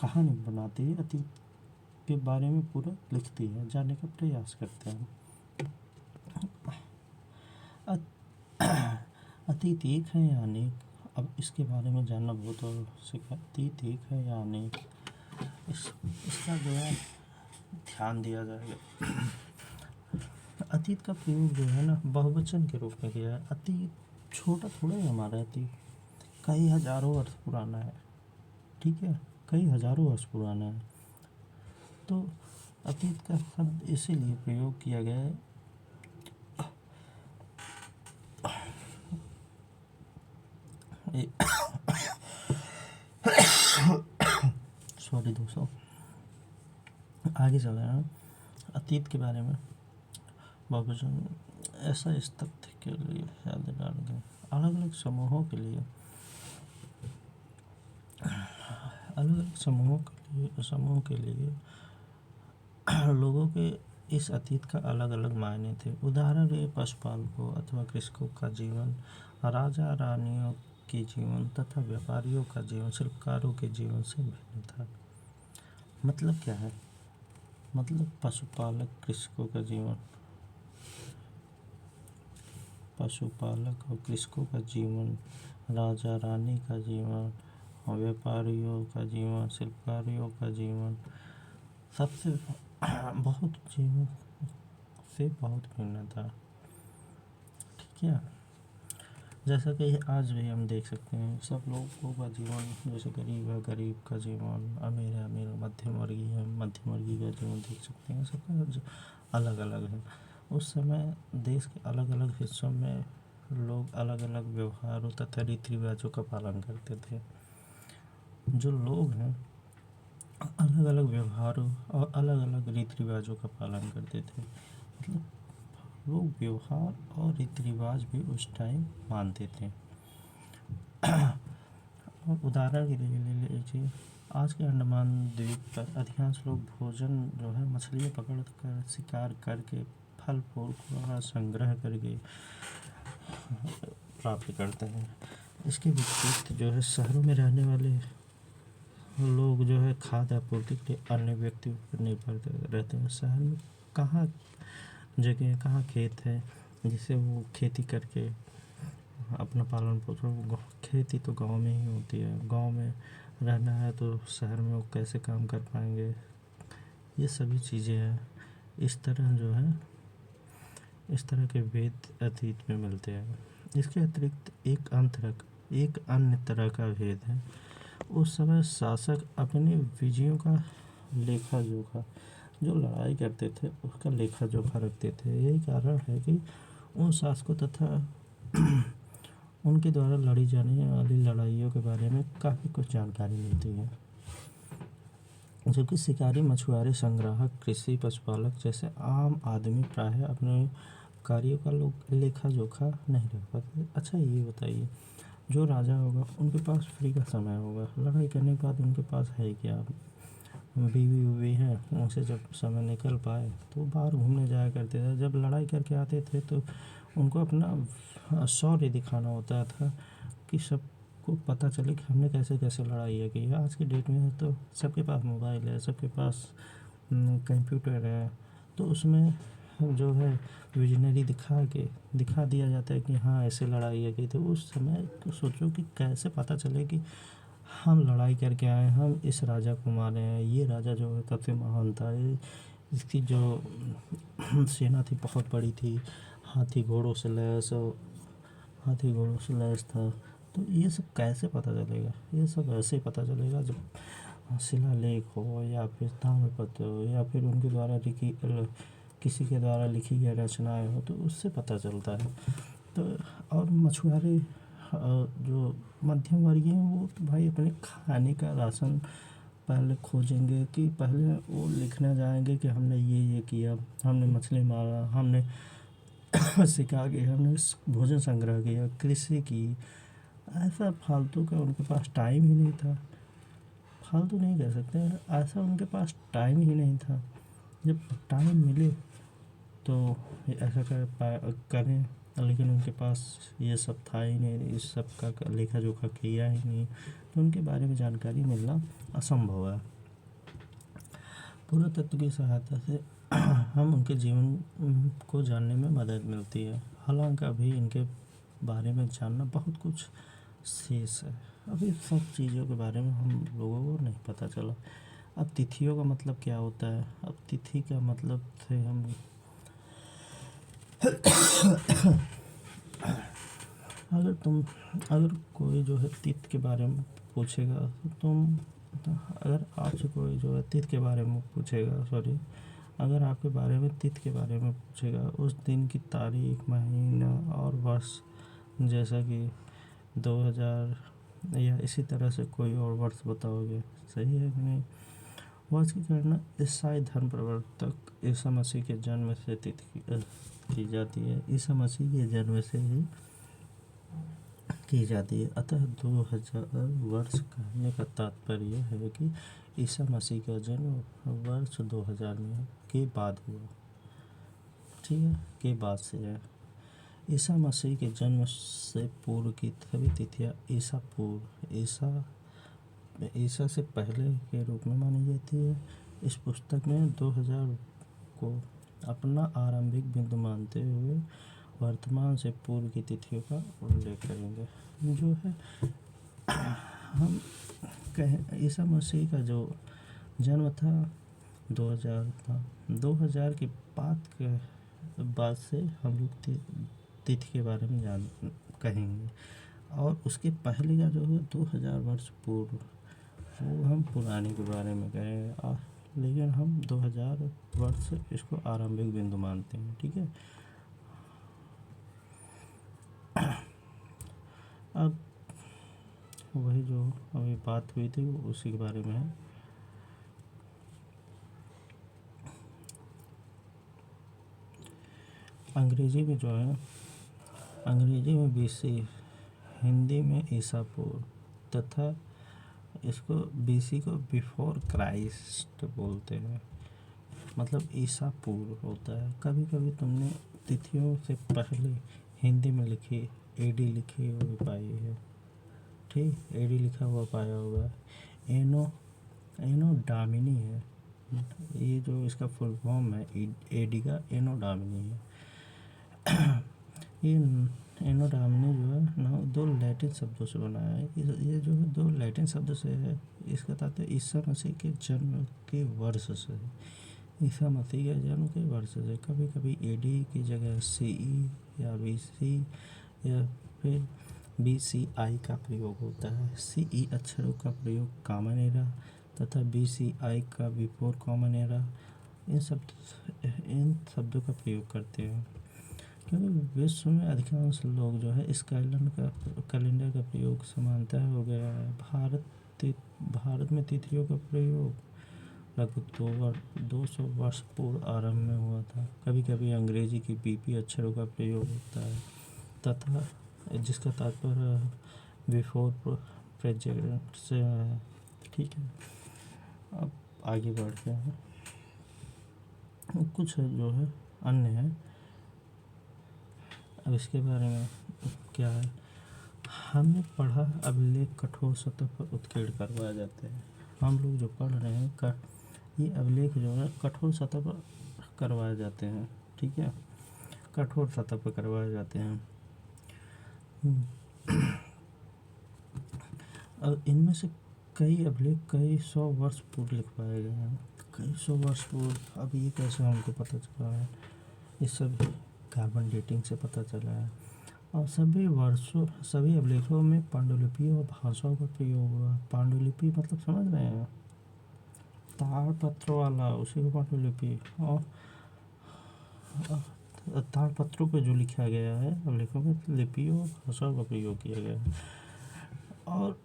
कहानी बनाती है, अतीत के बारे में पूरा लिखती है, जानने का प्रयास करते हैं। अतीत एक है या अनेक, अब इसके बारे में जानना बहुत आवश्यक है। अतीत एक है या अनेक, इसका जो है ध्यान दिया जाएगा। अतीत का प्रयोग जो है ना बहुवचन के रूप में किया है। अतीत छोटा थोड़ा ही हमारा अतीत कई हजारों वर्ष पुराना है, ठीक है, कई हजारों वर्ष पुराना है। तो अतीत का शब्द इसीलिए प्रयोग किया गया है सॉरी दोस्तों, आगे चल रहे हैं। अतीत के बारे में बहुवचन ऐसा इस तथ्य के लिए याद दिलाने अलग अलग समूहों के लिए समूह के लिए लोगों के इस अतीत का अलग अलग मायने थे। उदाहरण ये पशुपालकों अथवा कृषकों का जीवन, राजा रानियों के जीवन तथा व्यापारियों का जीवन शिल्पकारों के जीवन से भिन्न था। मतलब क्या है? मतलब पशुपालक कृषकों का जीवन, पशुपालक और कृषकों का जीवन, राजा रानी का जीवन और व्यापारियों का जीवन शिल्पकारियों का जीवन सबसे बहुत जीवन से बहुत भिन्न था, ठीक है। जैसा कि आज भी हम देख सकते हैं सब लोगों का जीवन, जैसे गरीब है गरीब का जीवन, अमीर है अमीर, मध्यम वर्गीय है मध्यम वर्गीय का जीवन देख सकते हैं, सबका अलग अलग है। उस समय देश के अलग अलग हिस्सों में लोग अलग अलग व्यवहारों तथा रीति रिवाजों का पालन करते थे। जो लोग हैं अलग अलग व्यवहारों और अलग अलग रीति रिवाजों का पालन करते थे। मतलब लोग व्यवहार और रीति रिवाज भी उस टाइम मानते थे। और उदाहरण के लिए ले लीजिए, आज के अंडमान द्वीप पर अधिकांश लोग भोजन जो है मछलियाँ पकड़ कर शिकार करके फल फूल का संग्रह करके प्राप्त करते हैं। इसके विपरीत जो है शहरों में रहने वाले लोग जो है खाद्य आपूर्ति के लिए अन्य व्यक्तियों पर निर्भर रहते हैं। शहर में कहाँ जगह कहाँ खेत है जिससे वो खेती करके अपना पालन पोषण, खेती तो गांव में ही होती है, गांव में रहना है तो शहर में वो कैसे काम कर पाएंगे, ये सभी चीज़ें हैं। इस तरह जो है इस तरह के भेद अतीत में मिलते हैं। इसके अतिरिक्त एक अन्य तरह का भेद है। उस समय शासक अपने विजयों का लेखा जोखा, जो लड़ाई करते थे उसका लेखा जोखा रखते थे। यही कारण है कि उन शासकों तथा उनके द्वारा लड़ी जाने वाली लड़ाइयों के बारे में काफ़ी कुछ जानकारी मिलती है। जबकि शिकारी मछुआरे संग्राहक कृषि पशुपालक जैसे आम आदमी प्रायः अपने कार्यों का लेखा जोखा नहीं रख पाते। अच्छा ये बताइए, जो राजा होगा उनके पास फ्री का समय होगा, लड़ाई करने के बाद उनके पास है क्या, बीवी उवी है, उनसे जब समय निकल पाए तो बाहर घूमने जाया करते थे। जब लड़ाई करके आते थे तो उनको अपना शौर्य दिखाना होता था कि सबको पता चले कि हमने कैसे कैसे लड़ाई की है। आज के डेट में तो सबके पास मोबाइल है, सबके पास कंप्यूटर है, तो उसमें जो है विजनरी दिखा दिया जाता है कि हाँ ऐसे लड़ाई की। तो उस समय तो सोचो कि कैसे पता चले कि हम लड़ाई करके आए, हम इस राजा को मारे हैं, ये राजा जो है सबसे महान था, इसकी जो सेना थी बहुत बड़ी थी, हाथी घोड़ों से लैस था। तो ये सब कैसे पता चलेगा? ये सब ऐसे पता चलेगा जब शिलालेख हो या फिर ताम्रपत्र हो या फिर उनके द्वारा किसी के द्वारा लिखी गई रचनाएं हो, तो उससे पता चलता है। तो और मछुआरे जो मध्यम वर्गीय हैं वो तो भाई अपने खाने का राशन पहले खोजेंगे, कि पहले वो लिखने जाएंगे कि हमने ये किया, हमने मछली मारा, हमने सिखा के हमने भोजन संग्रह किया, कृषि की। ऐसा फालतू का उनके पास टाइम ही नहीं था। फालतू नहीं कह सकते, ऐसा उनके पास टाइम ही नहीं था। जब टाइम मिले तो ऐसा करें, लेकिन उनके पास ये सब था ही नहीं, इस सब का लेखा जोखा किया ही नहीं, तो उनके बारे में जानकारी मिलना असंभव है। पुरातत्व की सहायता से हम उनके जीवन को जानने में मदद मिलती है। हालांकि अभी इनके बारे में जानना बहुत कुछ शेष है। अभी सब चीज़ों के बारे में हम लोगों को नहीं पता चला। अब तिथियों का मतलब क्या होता है? अब तिथि का मतलब से हम अगर कोई जो है तिथि के बारे में पूछेगा तो अगर आपसे कोई जो है तिथि के बारे में पूछेगा, अगर आपके बारे में तिथि के बारे में पूछेगा, उस दिन की तारीख, महीना और वर्ष, जैसा कि 2000 या इसी तरह से कोई और वर्ष बताओगे, सही है कि नहीं? वर्ष की गणना ईसाई धर्म प्रवर्तक ईसा मसीह के जन्म से तिथि की जाती है। ईसा मसीह के जन्म से ही की जाती है। अतः 2000 वर्ष कहने का तात्पर्य है कि ईसा मसीह का जन्म वर्ष 2000 में के बाद हुआ। ठीक है, के बाद से है। ईसा मसीह के जन्म से पूर्व की सभी तिथियां ईसा से पहले के रूप में मानी जाती है। इस पुस्तक में 2000 को अपना आरंभिक बिंदु मानते हुए वर्तमान से पूर्व की तिथियों का उल्लेख करेंगे। जो है हम कहें ईसा मसीह का जो जन्म था 2000 था। 2000 के बाद से हम लोग तिथि के बारे में कहेंगे, और उसके पहले का जो है 2000 वर्ष पूर्व, वो हम पुराने के बारे में कहेंगे। लेकिन हम 2000 वर्ष इसको आरंभिक बिंदु मानते हैं। ठीक है, अब वही जो अभी बात हुई थी उसी के बारे में है। अंग्रेजी में जो है, अंग्रेजी में BC, हिंदी में ईसा पूर्व, तथा इसको BC को बिफोर क्राइस्ट बोलते हैं, मतलब ईसा पूर्व होता है। कभी कभी तुमने तिथियों से पहले हिंदी में लिखी AD लिखी हुई पाई है। ठीक, AD लिखा हुआ पाया होगा। एनो डामिनी है, ये जो इसका फुल फॉर्म है AD का, एनो डामिनी है। ये एनो डामिनी जो है ना, 2 लैटिन शब्दों से बना है। ये जो है 2 लैटिन शब्दों से है। इसका तात्पर्य ईसा मसीह के जन्म के वर्ष से है। ईसा मसीह के जन्म के वर्ष से। कभी कभी AD की जगह CE या BC या फिर BCI का प्रयोग होता है। CE अक्षरों का प्रयोग कॉमन एरा तथा BCI का बिफोर कॉमन एरा, इन शब्दों का प्रयोग करते हैं, क्योंकि विश्व में अधिकांश लोग जो है इस कैलेंडर का प्रयोग समानतः हो गया है। भारत में तिथियों का प्रयोग लगभग 200 वर्ष पूर्व आरंभ में हुआ था। कभी कभी अंग्रेजी की BP अक्षरों का प्रयोग होता है तथा जिसका तात्पर्य बिफोर प्रेजेंट से है। ठीक है, अब आगे बढ़ते हैं। कुछ जो है अन्य है, अब इसके बारे में क्या है। हमने पढ़ा अभिलेख कठोर सतह पर उत्कीर्ण करवाए जाते हैं। हम लोग जो पढ़ रहे हैं ये अभिलेख जो है कठोर सतह पर करवाए जाते हैं। ठीक है, कठोर सतह पर करवाए जाते हैं। अब इनमें से कई अभिलेख कई 100 वर्ष पूर्व लिखवाए गए हैं। कई 100 वर्ष पूर्व। अब ये कैसे हमको पता चला है? ये सब कार्बन डेटिंग से पता चला है। और सभी अभिलेखों में पांडुलिपियों और भाषाओं का प्रयोग हुआ। पांडुलिपि मतलब समझ रहे हैं, ताड़पत्र वाला, उसी को पांडुलिपि। और ताड़पत्रों पर जो लिखा गया है अभिलेखों में लिपियों और भाषाओं का प्रयोग किया गया है। और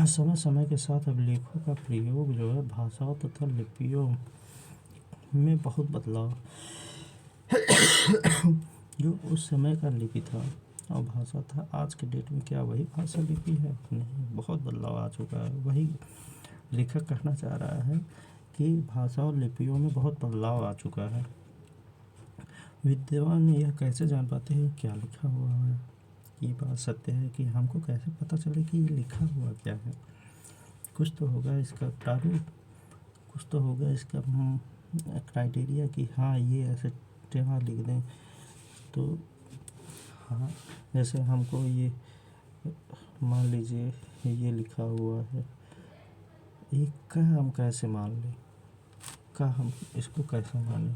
समय समय के साथ अभिलेखों का प्रयोग जो है भाषाओं तथा लिपियों में बहुत बदलाव जो उस समय का लिपि था और भाषा था, आज के डेट में क्या वही भाषा लिपि है? नहीं, बहुत बदलाव आ चुका है। वही लेखक कहना चाह रहा है कि भाषा और लिपियों में बहुत बदलाव आ चुका है। विद्वान यह कैसे जान पाते हैं क्या लिखा हुआ है? ये बात सत्य है कि हमको कैसे पता चले कि ये लिखा हुआ क्या है? कुछ तो होगा इसका प्रारूप, कुछ तो होगा इसका क्राइटेरिया कि हाँ ये ऐसे टेढ़ा लिख दें तो हाँ। जैसे हमको ये मान लीजिए ये लिखा हुआ है, ये का हम कैसे मान लें? का हम इसको कैसे माने?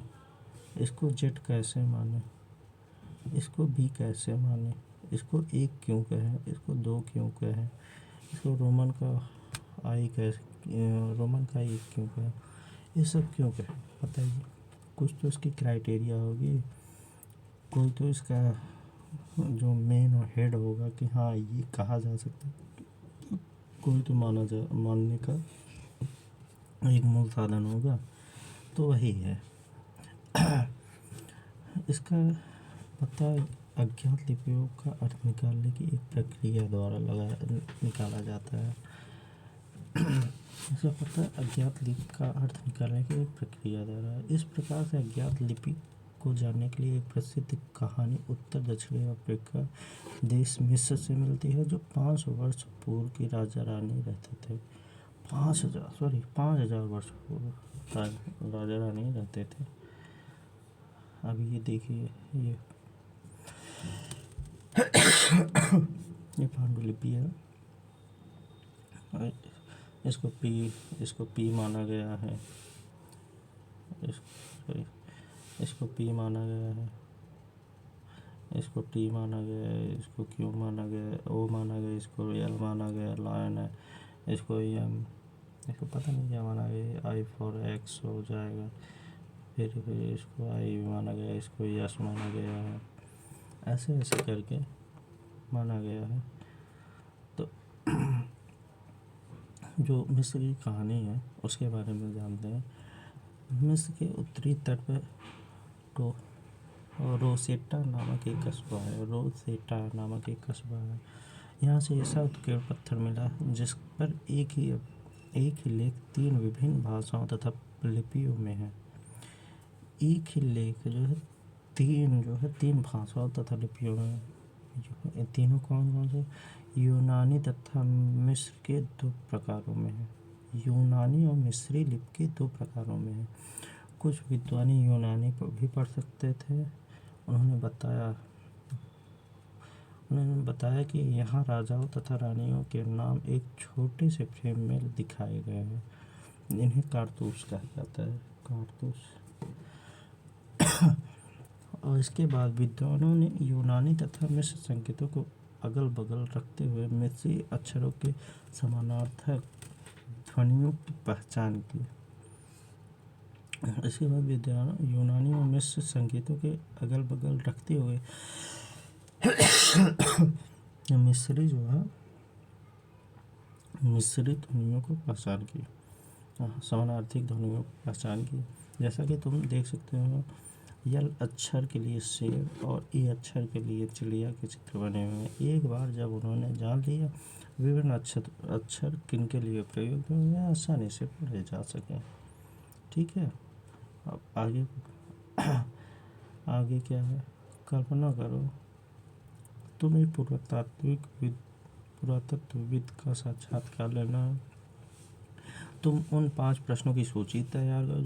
इसको जेड कैसे माने? इसको बी कैसे माने? इसको एक क्यों कहें? इसको दो क्यों कहें? इसको रोमन का आई कैसे, रोमन का एक क्यों कहें? ये सब क्यों कहें बताइए? कुछ तो इसकी क्राइटेरिया होगी, कोई तो इसका जो मेन और हेड होगा कि हाँ ये कहा जा सकता है, कोई तो मानने का एक मूल साधन होगा, तो वही है। इसका पता अज्ञात लिपियों का अर्थ निकालने की एक प्रक्रिया द्वारा निकाला जाता है। इसका पता अज्ञात लिपि का अर्थ निकालने की एक प्रक्रिया द्वारा। इस प्रकार से अज्ञात लिपि को जानने के लिए एक प्रसिद्ध कहानी उत्तर दक्षिणी अफ्रीका देश मिस्र से मिलती है, जो 500 वर्ष पूर्व की राजा रानी रहते थे। 5,000 वर्ष पूर्व राजा रानी रहते थे। अब ये देखिए, ये पांडुलिपि है। इसको पी माना गया है। इसको पी माना गया है, इसको टी माना गया है, इसको क्यू माना गया है, ओ माना गया, इसको एल माना गया, लायन है, इसको एम, इसको पता नहीं क्या माना गया, आई फॉर एक्स हो जाएगा, फिर इसको आई माना गया, इसको यस माना गया है, ऐसे ऐसे करके माना गया है। तो जो मिस्र की कहानी है उसके बारे में जानते हैं। मिस्र के उत्तरी तट पर रोसेटा नामक एक कस्बा है। यहाँ से ऐसा उत्कीर्ण पत्थर मिला जिस पर एक ही लेख 3 विभिन्न भाषाओं तथा लिपियों में है। एक ही लेख जो है तीन भाषाओं तथा लिपियों में। तीनों कौन कौन से? यूनानी तथा मिस्र के 2 प्रकारों में है। यूनानी और मिस्री लिपि के 2 प्रकारों में है। कुछ विद्वानी यूनानी भी पढ़ सकते थे। उन्होंने बताया कि यहाँ राजाओं तथा रानियों के नाम एक छोटे से फ्रेम में दिखाए गए हैं। इन्हें कारतूस कहा जाता है, कारतूस। और इसके बाद विद्वानों ने यूनानी तथा मिस्र संकेतों को अगल बगल रखते हुए मिस्री अक्षरों के समानार्थक ध्वनियों की पहचान की। इसके बाद विद्वान यूनानी और मिस्र संकेतों के अगल बगल रखते हुए मिस्री ध्वनियों को पहचान की, समानार्थिक ध्वनियों को पहचान की। जैसा कि तुम देख सकते हो, यल अक्षर के लिए शेर और ए अक्षर के लिए चिड़िया के चित्र बने हुए हैं। एक बार जब उन्होंने जान लिया विभिन्न अक्षर किन के लिए प्रयोग में हुए, आसानी से पढ़े जा सकें। ठीक है, अब आगे क्या है? कल्पना करो तुम एक पुरातत्वविद का साक्षात्कार लेना है। तुम उन 5 प्रश्नों की सूची तैयार करो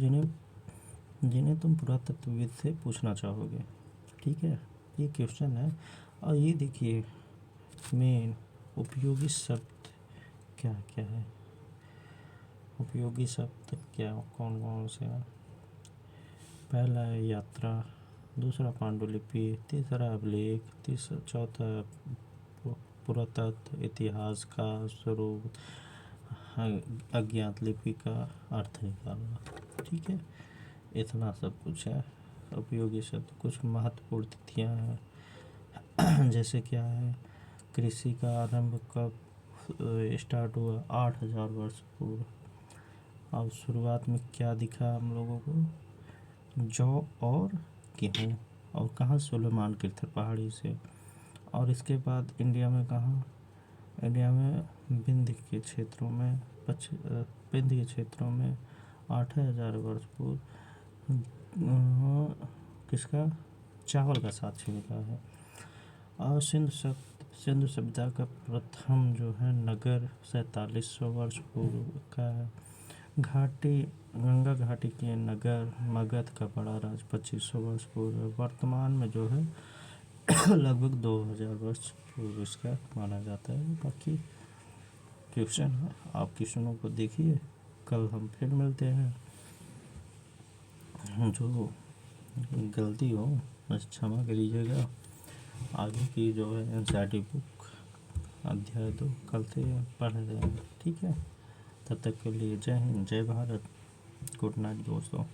जिन्हें तुम पुरातत्वविद से पूछना चाहोगे। ठीक है, ये क्वेश्चन है। और ये देखिए, मेन उपयोगी शब्द क्या क्या है? उपयोगी शब्द क्या कौन कौन से हैं? पहला है यात्रा, दूसरा पांडुलिपि, तीसरा अभिलेख, चौथा पुरातत्व, इतिहास का स्वरूप, अज्ञात लिपि का अर्थ निकालना। ठीक है, इतना सब कुछ है। उपयोगी शब्द, कुछ महत्वपूर्ण तिथियाँ हैं जैसे क्या है? कृषि का आरंभ कब स्टार्ट हुआ? 8,000 वर्ष पूर्व। अब शुरुआत में क्या दिखा हम लोगों को? जौ और गेहूँ। और कहाँ सुलेमान कृथर पहाड़ी से। और इसके बाद इंडिया में कहाँ, इंडिया में विंध्य के क्षेत्रों में विंध्य के क्षेत्रों में 8,000 वर्ष पूर्व किसका, चावल का साक्ष्य मिला है। और सिंधु सभ्यता का प्रथम जो है नगर 4700 वर्ष पूर्व का है। गंगा घाटी के नगर मगध का बड़ा राज 2500 वर्ष पूर्व, वर्तमान में जो है लगभग 2000 वर्ष पूर्व इसका माना जाता है। बाकी क्वेश्चन है, आप क्वेश्चनों को देखिए। कल हम फिर मिलते हैं। जो गलती हो बस क्षमा करिएगा। आगे की जो है एनसीईआरटी बुक अध्याय 2 कल से पढ़ रहे हैं, ठीक है। तब तक के लिए जय हिंद, जय भारत, गुड नाइट दोस्तों।